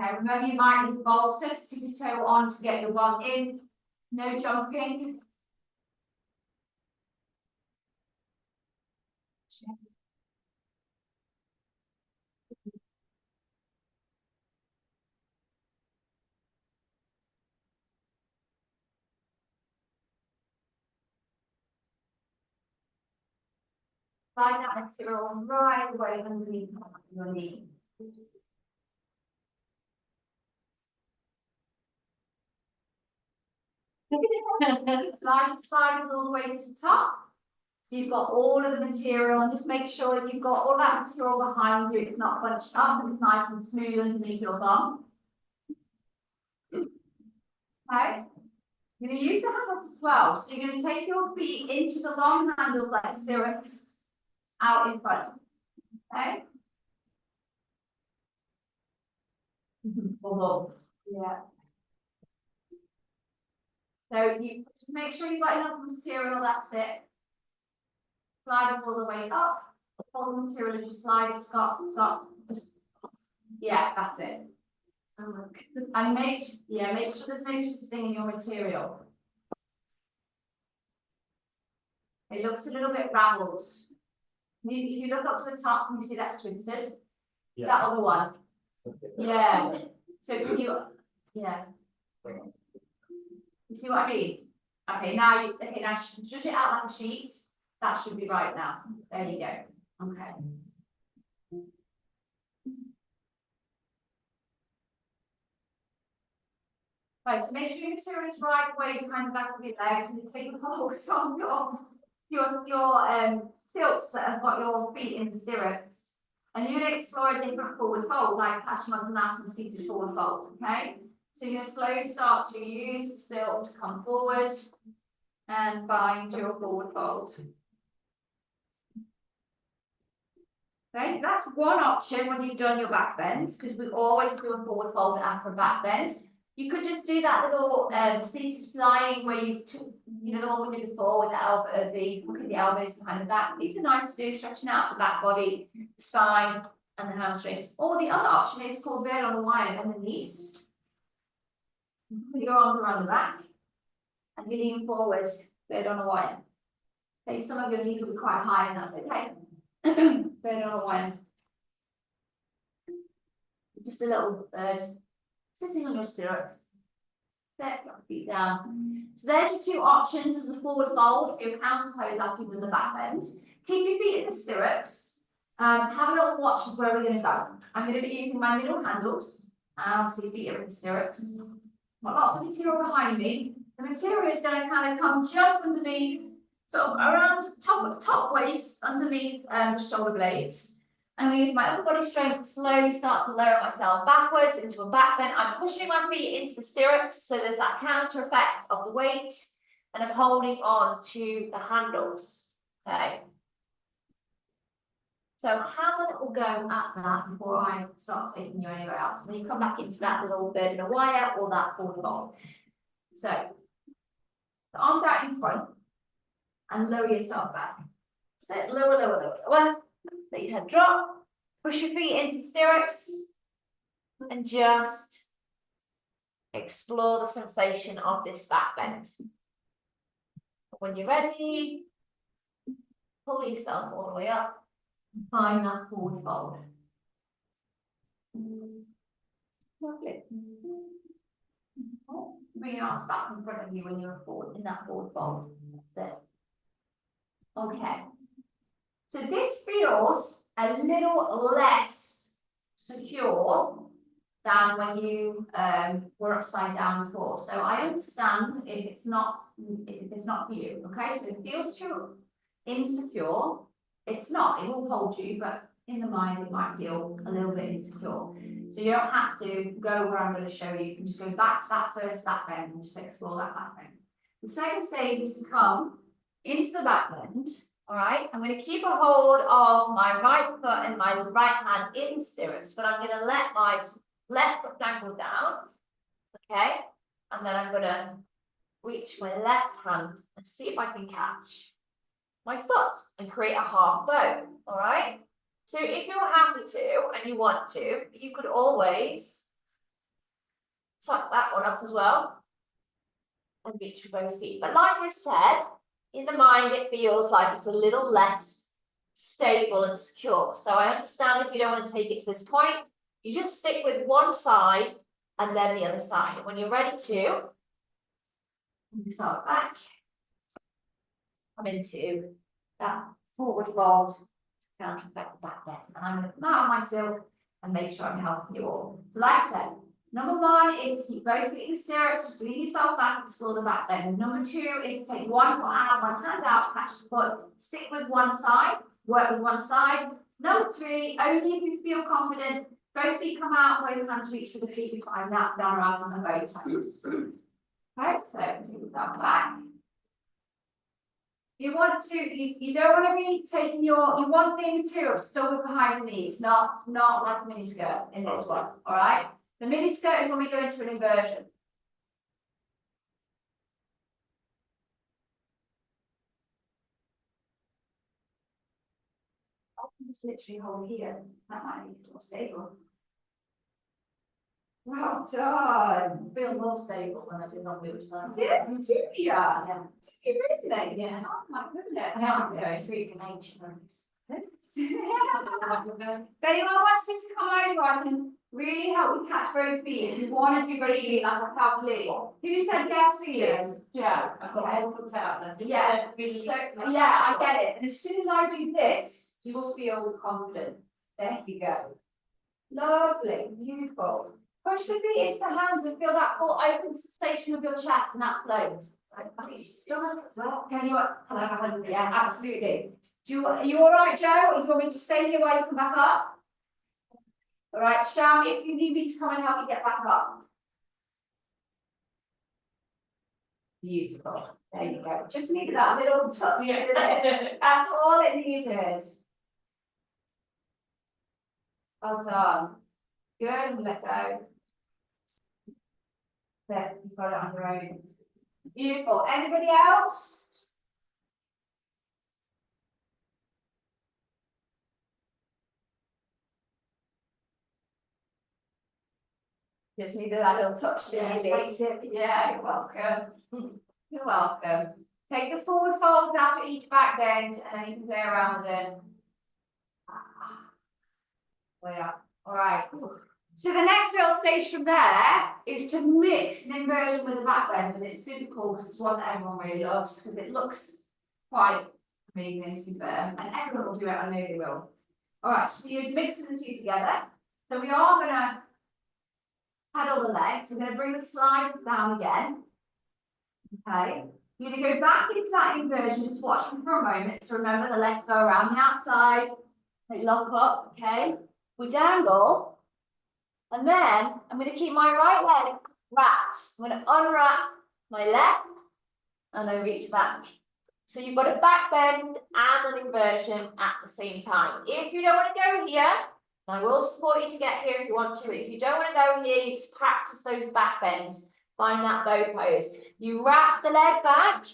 Okay, remember you might need bolster, stick your toe on to get your bum in. No jumping. Slide that material right away underneath your knee. Sliders all the way to the top. So you've got all of the material, and just make sure that you've got all that material behind you. It's not bunched up, and it's nice and smooth underneath your bum. Okay. You're going to use the handles as well. So you're going to take your feet into the long handles like stirrups out in front. Okay. Yeah. So you just make sure you've got enough material, that's it. slide it all the way up, hold the material and just slide it, stop, just, yeah, that's it. And make sure there's no twisting in your material. It looks a little bit raveled. If you look up to the top, can you see that's twisted? Yeah. That other one. Yeah. So can you, yeah. You see what I mean? Okay, now stretch it out like a sheet. That should be right now. There you go. Okay. Right, so make sure your material is right where you kind of back of your leg and you take a hold on your silks that have got your feet in the stirrups. And you're going to explore a different forward fold, like Paschimottanasana seated forward fold, okay? So you're slowly start to use the silk to come forward and find your forward fold. Okay, so that's one option when you've done your back bend, because we always do a forward fold after a back bend. You could just do that little seated flying where you took, you know, the one we did before with the elbow, hooking the elbows behind the back. These are nice to do, stretching out the back body, the spine, and the hamstrings. Or the other option is called bird on the wire on the knees. Put your arms around the back and you lean forward, bird on a wire. Okay, some of your knees will be quite high, and that's okay. Bird on a wire. Just a little bird. Sitting on your stirrups. Set your feet down. So there's your two options as a forward fold for your counter pose after you've done the back bend. Keep your feet in the stirrups. Have a little watch of where we're going to go. I'm going to be using my middle handles. So your feet are in the stirrups. Got lots of material behind me. The material is going to kind of come just underneath, sort of around top waist, underneath the shoulder blades. I'm going to use my upper body strength to slowly start to lower myself backwards into a back bend. I'm pushing my feet into the stirrups, so there's that counter effect of the weight, and I'm holding on to the handles. Okay. So have a little go at that before I start taking you anywhere else. And then you come back into that little bird in a wire or that forward fold. So the arms out in front and lower yourself back. So lower, lower, lower, lower. Let your head drop, push your feet into the stirrups, and just explore the sensation of this back bend. When you're ready, pull yourself all the way up, and find that forward fold. Lovely. Bring your arms back in front of you when you're forward in that forward fold. That's it. Okay. So this feels a little less secure than when you were upside down before. So I understand if it's not for you. Okay, so it feels too insecure. It's not. It will hold you, but in the mind it might feel a little bit insecure. So you don't have to go where I'm going to show you. You can just go back to that first back bend and just explore that back bend. The second stage is to come into the back bend. All right, I'm going to keep a hold of my right foot and my right hand in stirrups, but I'm going to let my left foot dangle down, okay? And then I'm going to reach my left hand and see if I can catch my foot and create a half bow, all right? So if you're happy to and you want to, you could always tuck that one up as well and reach with both feet. But like I said, in the mind, it feels like it's a little less stable and secure. So I understand if you don't want to take it to this point, you just stick with one side and then the other side. And when you're ready to, you start back, come into that forward fold to counter effect the back bend. And I'm going to come out of my silk and make sure I'm helping you all. So like I said, number one is to keep both feet in the stirrups, just lean yourself back and explore the back bend. Number two is to take one foot out, one hand out, catch the foot, stick with one side, work with one side. Number three, only if you feel confident, both feet come out, both hands reach for the feet, you climb that down rather than both hands. Okay, so take yourself back. You want to, you don't want to be taking you want the material still be behind the knees, not like a mini skirt in this one, all right? The mini skirt is when we go into an inversion. Just literally hold here. That might make it more stable. Well done. Feel more stable than I did on the other side. Do you? Yeah. Do you really? Yeah. Oh my goodness. I haven't done it. Freaking ancient ones. If anyone wants me to come over, I can really help you catch both feet. If you want to do both feet, like I can't believe. Who said yes, please? Yeah. I've got all foot out then. Yeah. So, yeah, I get it. And as soon as I do this, you will feel confident. There you go. Lovely, beautiful. Push the feet into the hands and feel that full open sensation of your chest and that float. I think you should stomach as well. Can you? Yeah, absolutely. Are you all right, Joe? Or do you want me to stay here while you come back up? All right, shout me if you need me to come and help you get back up. Beautiful. There you go. Just needed that little touch. Yeah. That's all it needed. Well done. Good. Let go. There, you've got it on your own. Beautiful. Anybody else? Just needed that little touch, didn't you? Yeah, you're welcome. You're welcome. Take the forward folds after each back bend, and then you can play around with it. Oh yeah. All right. So the next little stage from there is to mix an inversion with a back bend, and it's super cool because it's one that everyone really loves because it looks quite amazing to be fair, and everyone will do it. I know they will. All right. So you're mixing the two together. So we are gonna paddle the legs. We're going to bring the slides down again. Okay. You're going to go back into that inversion. Just watch me for a moment. So remember, the legs go around the outside. They lock up. Okay. We dangle. And then I'm going to keep my right leg wrapped. I'm going to unwrap my left. And I reach back. So you've got a back bend and an inversion at the same time. If you don't want to go here, I will support you to get here if you want to. If you don't want to go here, you just practice those back bends. Find that bow pose. You wrap the leg back.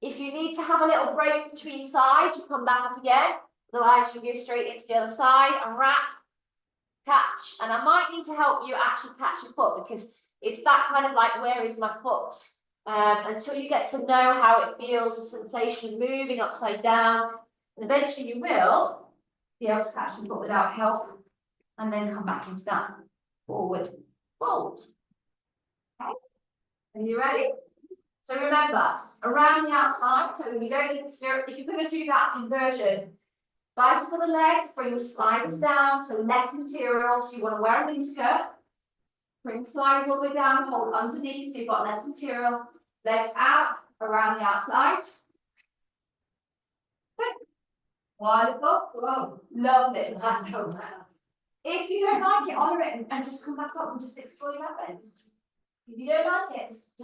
If you need to have a little break between sides, you come back up again. Otherwise, you go straight into the other side and wrap, catch. And I might need to help you actually catch your foot because it's that kind of like, where is my foot? Until you get to know how it feels, the sensation of moving upside down. And eventually you will be able to catch the foot without help, and then come back into that forward fold. Okay, are you ready? So remember, around the outside, so we don't need to steer. If you're going to do that inversion, bicycle the legs, bring the sliders down, so less material, so you want to wear a miniskirt. Bring the sliders all the way down, hold underneath, so you've got less material. Legs out, around the outside. Wonderful. Whoa. Lovely. If you don't like it, honour it and just come back up and just explore your back bends. If you don't like it, just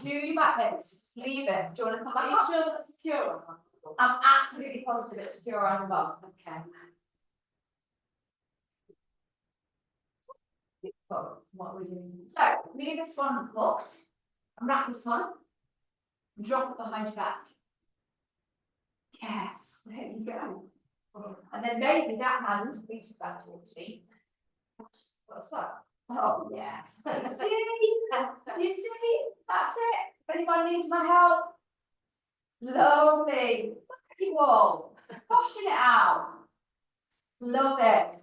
do your back bends. Just leave it. Do you want to come back up? Sure that's secure. I'm absolutely positive it's secure on above. Okay. What are we doing? So leave this one hooked. Wrap this one. Drop it behind your back. Yes, there you go. And then maybe that hand reaches back towards me. What's that? Oh, yes. So you see, that's it. If anyone needs my help, lovely. Look at you all, washing it out. Love it.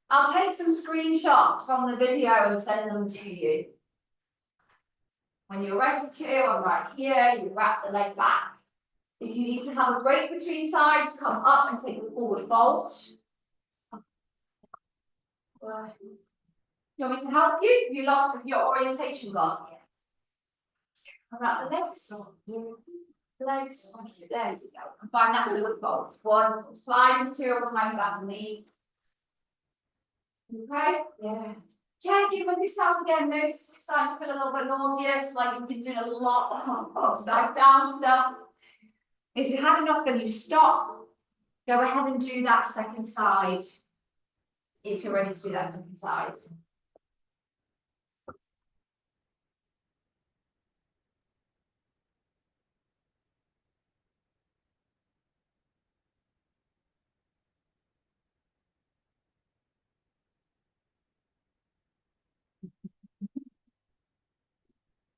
I'll take some screenshots from the video and send them to you. When you're ready to, I'm right here, you wrap the leg back. If you need to have a break between sides, come up and take the forward fold. You want me to help you? You lost your orientation gone. Wrap the legs. Legs. There you go. And find that forward fold. One slide material behind your back and knees. Okay? Yeah. Check in with yourself again. Notice you're starting to feel a little bit nauseous, like you've been doing a lot of upside down stuff. If you had enough, then you stop. Go ahead and do that second side. If you're ready to do that second side.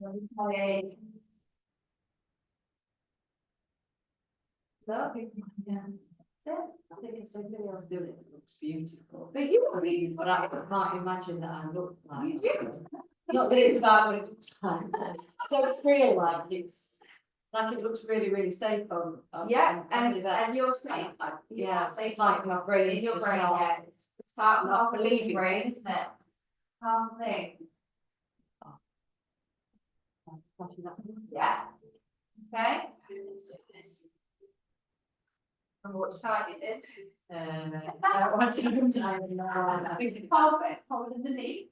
Okay. Yeah. I think it's everybody else doing it, it looks beautiful. But you I mean, but I can't imagine that I look like. You do. Not that it's about what it looks like. I don't feel like it's, like it looks really, really safe on. Yeah, probably that. and you're saying, Yeah, it's like my brain in is your just brain, not. yeah, it's part not of the believing brain, isn't it? Half thing, yeah. Okay. From which side you did? I want to I think it's perfect, hold it underneath.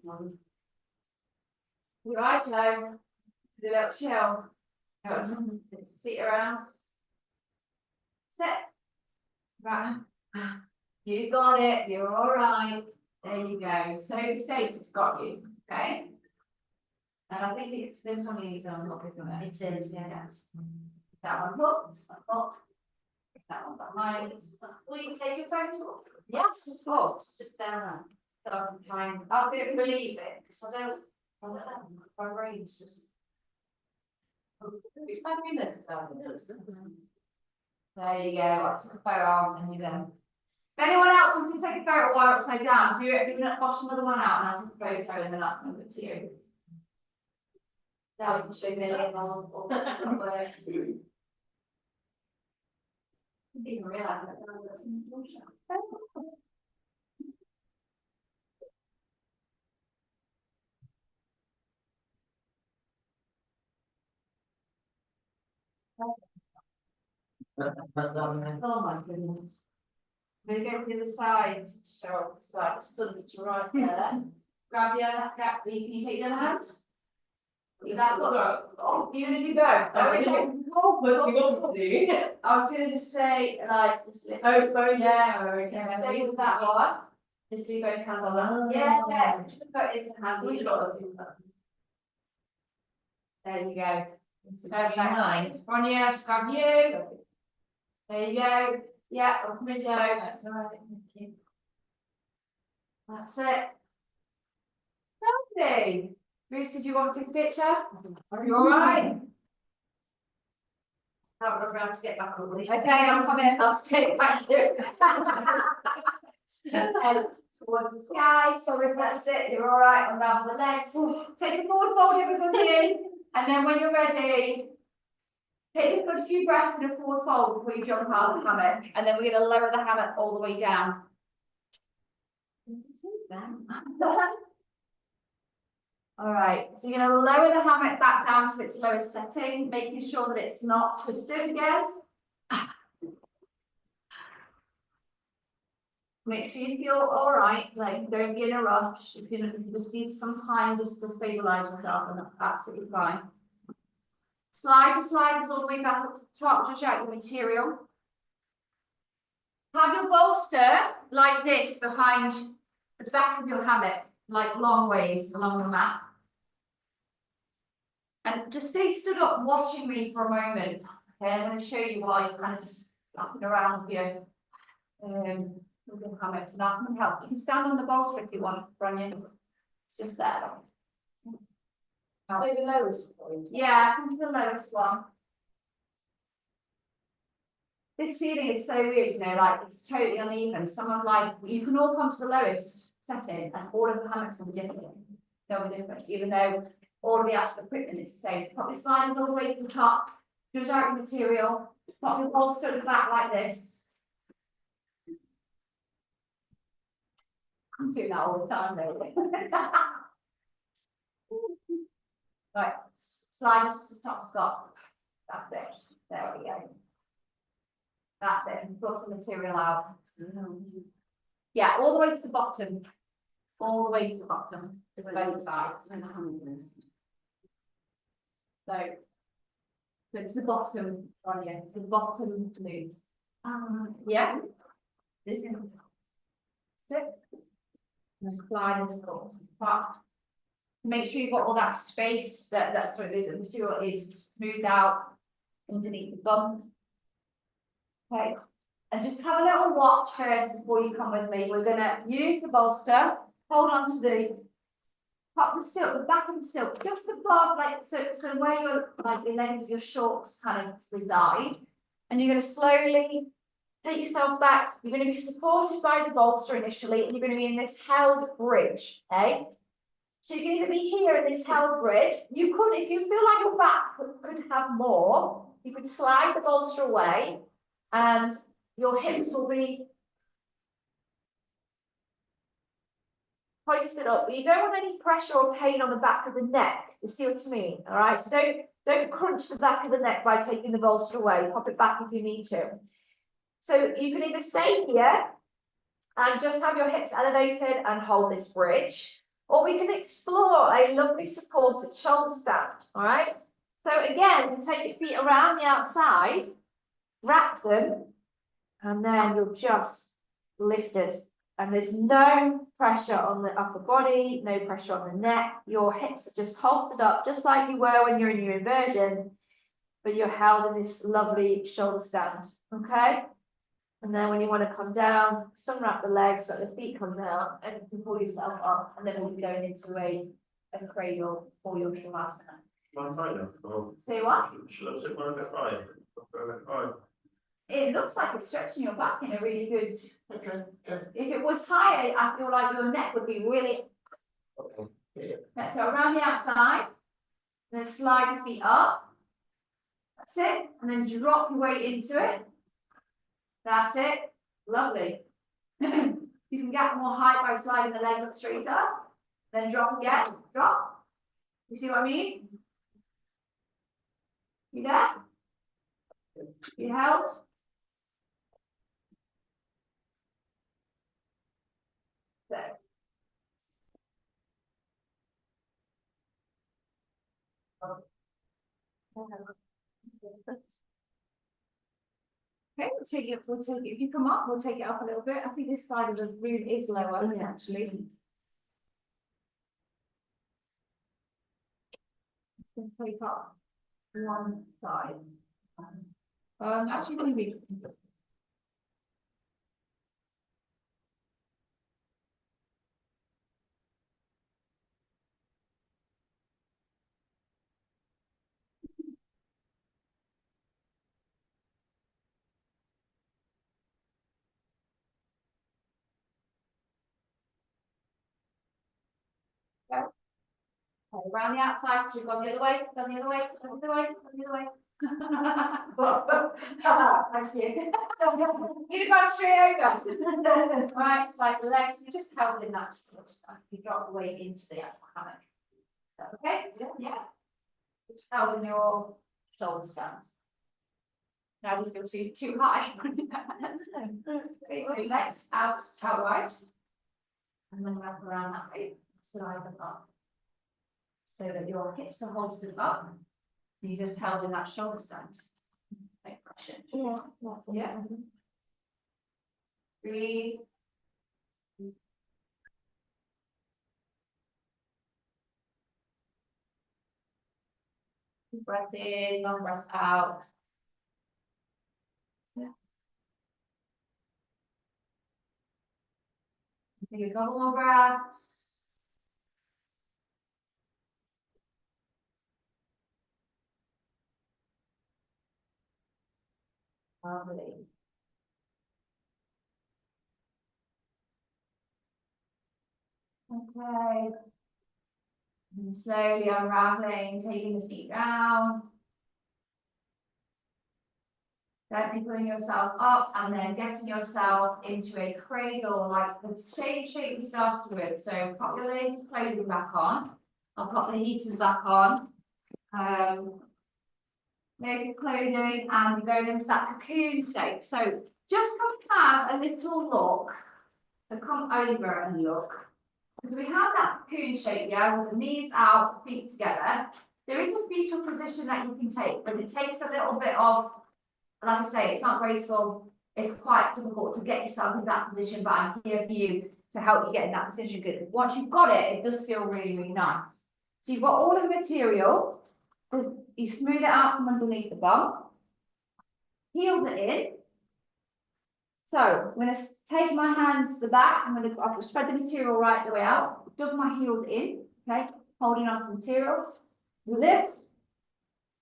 You right, Joe? Do a little chill. Sit around. Sit. Right. You got it, you're all right. There you go. So safe, it's got you, okay? And I think it's this one needs to unlock, isn't it? It is, yeah. That one hooked, that one behind. Will you take your phone to? Yes, of course. Just down So I'm trying, I don't believe it, because I don't know, my brain's just. It's fabulous, there you go, I took a photo, I'll send you them. If anyone else wants me to take a photo while upside down, do it, wash another one out and I'll take a photo and then I'll send it to you. Now we can show me a or work. I didn't realise that was in the shop. Oh my goodness. I'm gonna go to the other side, so it's like sun's right there. Grab your, can you take your hand? You got look. Oh, you're gonna do both. Okay. What do you want me to do? I was gonna just say like just Yeah, okay. Stay with that one. Just do both hands on that. Yeah, yes, put the foot into hand. We got to do that. There you go. Perfect. Ronja, just grab you. There you go. Yeah, open the Joe. That's all right. Thank you. That's it. Lovely. Bruce, did you want to take a picture? Are you all right? I'll run around to get back on. Okay, I'm coming. I'll stay back here. Towards the sky. Sorry, that's it. You're all right. Unravel the legs. Take a forward fold, everybody. And then when you're ready, take a good few breaths in a forward fold before you jump out of the hammock. And then we're going to lower the hammock all the way down. All right, so you're going to lower the hammock back down to its lowest setting, making sure that it's not twisted again. Make sure you feel all right, like don't be in a rush. If you just need some time just to stabilize yourself, and that's absolutely fine. Slide the sliders all the way back up to the top, judge out your material. Have your bolster like this behind the back of your hammock, like long ways along the mat. And just stay stood up watching me for a moment. Okay, I'm going to show you why you're kind of just flapping around with your hammock. And that can help. You can stand on the bolster if you want, Ronja. It's just there. Stay the lowest point. Yeah, come to the lowest one. This ceiling is so weird, you know, like it's totally uneven. Someone like, you can all come to the lowest setting and all of the hammocks will be different. They'll be different, even though all of the actual equipment is the same. Pop your sliders all the way to the top, judge out your material, pop your bolster at the back like this. I'm doing that all the time, really. Right, sliders to the top stop. That's it. There we go. That's it. Pull the material out. Yeah, all the way to the bottom. All the way to the bottom. To both sides. So to the bottom, Ronja, the bottom move. Yeah. This is it. And slide this up. Make sure you've got all that space that's where the material is smoothed out underneath the bump. Okay, and just have a little watch first before you come with me. We're gonna use the bolster, hold on to the pop the silk, the back of the silk, just above, like, so where your, like, your legs, your shorts kind of reside. And you're gonna slowly take yourself back. You're gonna be supported by the bolster initially, and you're gonna be in this held bridge, okay? So you can either be here in this held bridge. You could, if you feel like your back could have more, you could slide the bolster away, and your hips will be hoisted up, but you don't want any pressure or pain on the back of the neck. You see what I mean? All right. So don't crunch the back of the neck by taking the bolster away. Pop it back if you need to. So you can either stay here and just have your hips elevated and hold this bridge, or we can explore a lovely supported shoulder stand. All right. So again, take your feet around the outside, wrap them, and then you're just lifted. And there's no pressure on the upper body, no pressure on the neck. Your hips are just holstered up, just like you were when you're in your inversion, but you're held in this lovely shoulder stand, okay? And then when you want to come down, unwrap the legs, let the feet come down, and you can pull yourself up, and then we'll be going into a cradle for your shavasana. One side of, or Say what? should I sit one a bit higher? Higher. It looks like it's stretching your back in a really good. Okay, yeah. If it was higher, I feel like your neck would be really. Okay. Okay, so around the outside, then slide your feet up. That's it, and then drop your weight into it. That's it. Lovely. You can get more height by sliding the legs up straight up. Then drop again. Drop. You see what I mean? You there? You held? So. Okay, we'll take it, if you come up, we'll take it up a little bit. I think this side of the room is lower, actually. Just gonna take up one side. Actually, maybe. Okay, around the outside, you've gone the other way, gone the other way, gone the other way, gone the other way. Thank you. You've gone straight over. Right, slide the legs, you just held in that stuff. You drop the weight into the actual hammock. Okay? Yeah. Just held in your shoulder stand. Now you feel too high. Okay, so legs out wide. And then wrap around that way, slide them up. So that your hips are holstered up. You just held in that shoulder stand. Make pressure. Yeah. Breathe. Breath in, long breath out. Yeah. Take a couple more breaths. Lovely. Okay. And slowly unraveling, taking the feet down. Gently pulling yourself up and then getting yourself into a cradle like the same shape we started with. So pop your layers of clothing back on. I'll pop the heaters back on. Layers of clothing, and we're going into that cocoon shape. So just have a little look. So come over and look. Because we have that cocoon shape, yeah, with the knees out, feet together. There is a fetal position that you can take, but it takes a little bit of, like I say, it's not graceful. It's quite difficult to get yourself in that position, but I'm here for you to help you get in that position. Good. Once you've got it, it does feel really, really nice. So you've got all of the material. You smooth it out from underneath the bum. Heels are in. So I'm going to take my hands to the back. I'll spread the material right the way out. Dug my heels in. Okay, holding on to the material. Lift.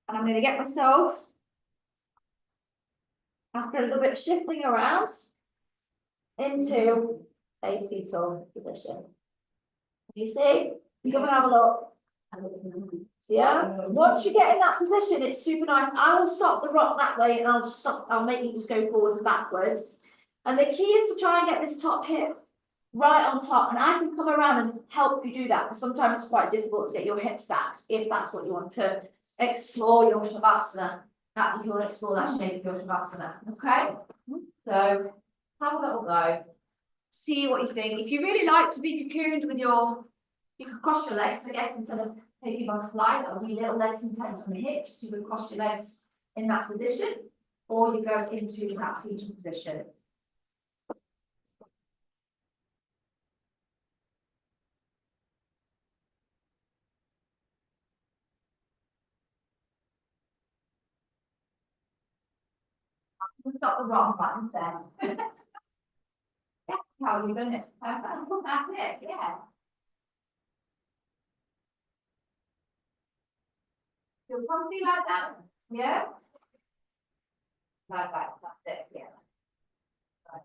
And I'm going to get myself, after a little bit of shifting around, into a fetal position. You see? You come and have a look. Yeah, once you get in that position, it's super nice. I will stop the rock that way and I'll just stop, I'll make you just go forwards and backwards. And the key is to try and get this top hip right on top, and I can come around and help you do that, because sometimes it's quite difficult to get your hips stacked if that's what you want to explore your shavasana. That if you want to explore that shape of your shavasana. Okay? So have a little go. See what you think. If you really like to be cocooned with your, you can cross your legs, I guess, instead of taking on flight, that'll be a little less intense on the hips. You would cross your legs in that position, or you go into that fetal position. We've got the wrong button set. Yeah, how are you doing it? That's it, yeah. You'll probably like that, yeah? Like that, that's it, yeah. Right.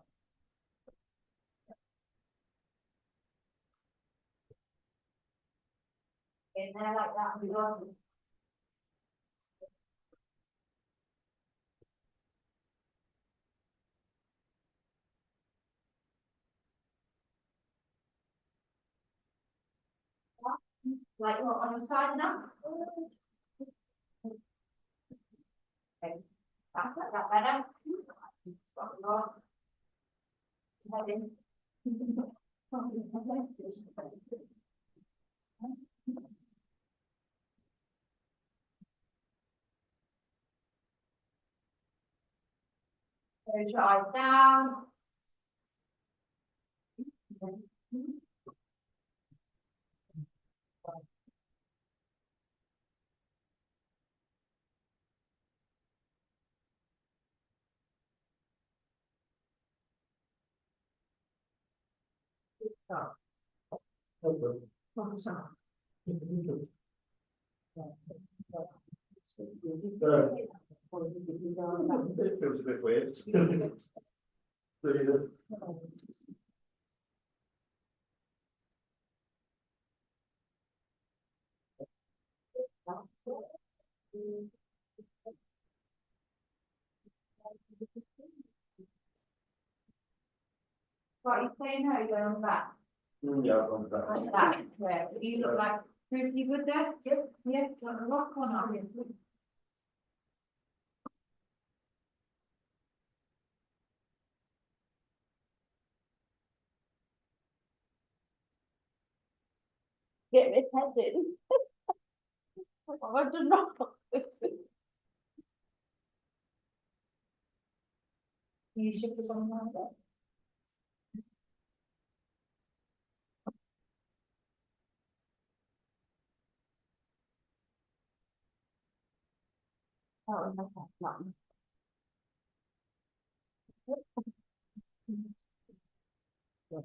In there like that, we go. Like what, on your side now? Okay, that's that better. Got the wrong. Head in. Close your eyes down. Stop. It feels a bit weird. What you saying now, you're going on the back. Yeah, I've gone back. Like that, where you look like, you good there? Yep. Yeah, do you want to rock or not? Get this head in. I've done wrong. You should put something like that. Oh, no, that's not. Yeah.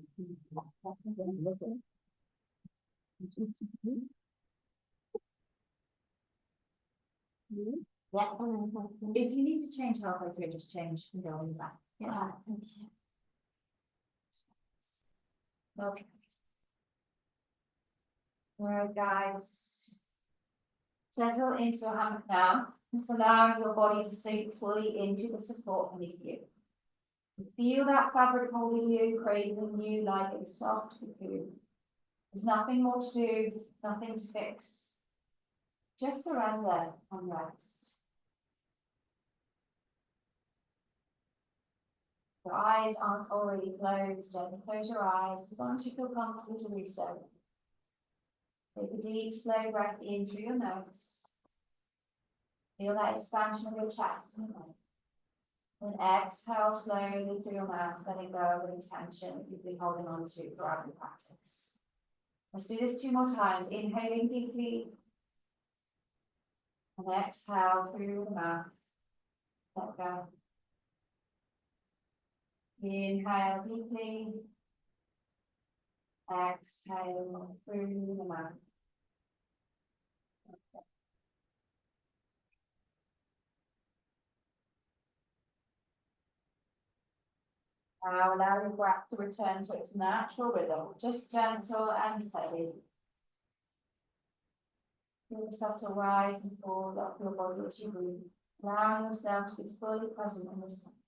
If you need to change halfway through, just change and go on the back. Yeah. Okay. Alright, guys. Settle into a hammock now. Just allow your body to sink fully into the support beneath you. Feel that fabric holding you, cradling you like a soft cocoon. There's nothing more to do, nothing to fix. Just surrender and rest. Your eyes aren't already closed, don't close your eyes as long as you feel comfortable to do so. Take a deep, slow breath in through your nose. Feel that expansion of your chest. Then exhale slowly through your mouth, letting go of any tension you've been holding on to throughout your practice. Let's do this 2 more times. Inhaling deeply. And exhale through the mouth. Let go. Inhale deeply. Exhale through the mouth. Now allow your breath to return to its natural rhythm, just gentle and steady. Feel the subtle rise and fall of your body as you breathe, allowing yourself to be fully present in this moment.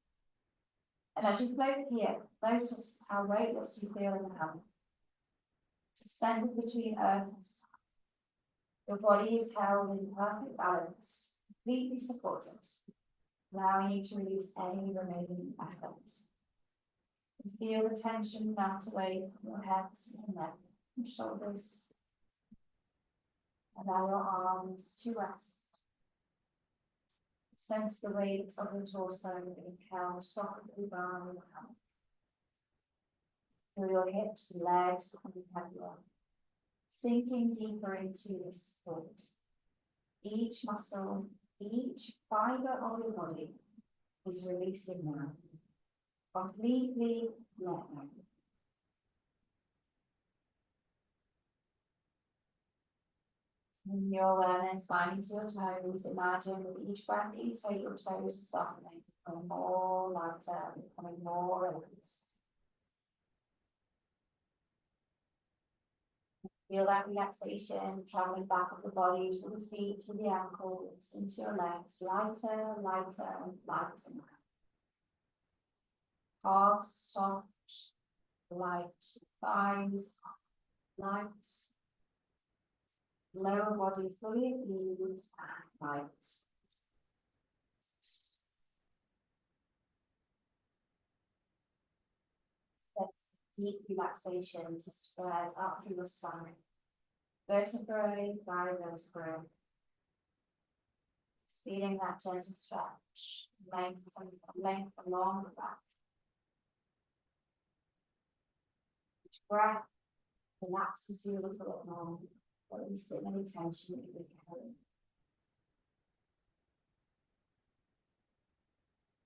And as you float here, notice how weightless you feel in the hand, suspended between earth and sky. Your body is held in perfect balance, completely supported, allowing you to release any remaining effort. You feel the tension melt away from your head and neck and shoulders. Allow your arms to rest. Sense the weight of your torso being held softly by your hand. Feel your hips and legs becoming heavier, sinking deeper into this support. Each muscle, each fiber of your body is releasing now. Completely let go. In your awareness, finding to your toes, imagine with each breath that you take, your toes are softening, becoming more lighter, becoming more released. Feel that relaxation traveling back up the body through the feet, through the ankles, into your legs, lighter, lighter, and lighter. Calves soft, light, thighs light, lower body fully at ease and light. Sense deep relaxation to spread up through your spine, vertebrae by vertebrae. Feeling that gentle stretch, length along the back. Each breath relaxes you a little bit more, releasing any tension that you're carrying.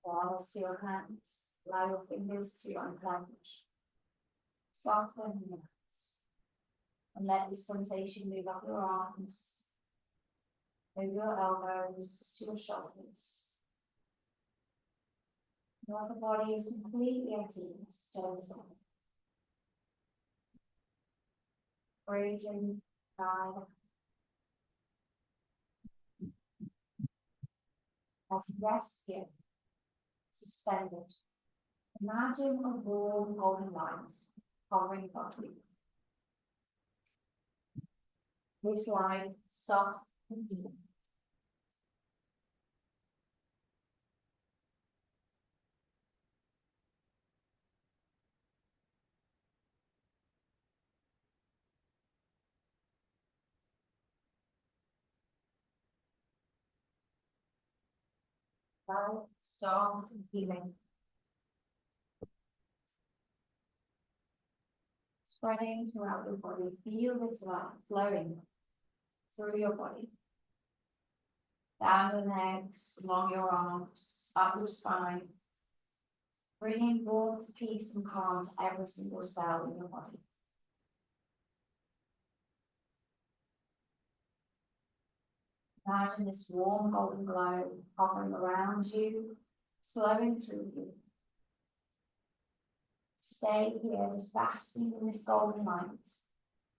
Pause your hands, allow your fingers to unclench. Soften and relax. And let the sensation move up your arms, over your elbows to your shoulders. Your other body is completely at ease, gentle. Breathing by as you rest here, suspended. Imagine a warm golden light hovering above you. This light, soft and deep. Light, soft and healing. Spreading throughout your body, feel this light flowing through your body. Down your legs, along your arms, up your spine. Bringing warmth, peace and calm to every single cell in your body. Imagine this warm golden glow hovering around you, flowing through you. Stay here, just basking in this golden light,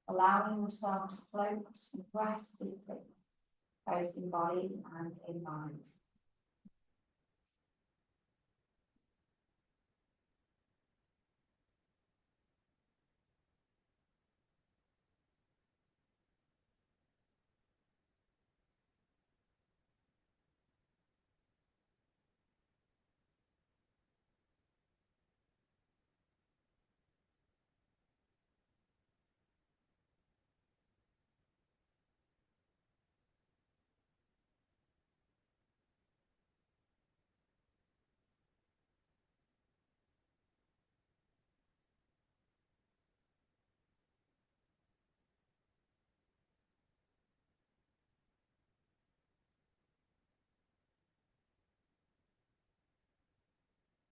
allowing yourself to float and rest deeply, both in body and in mind.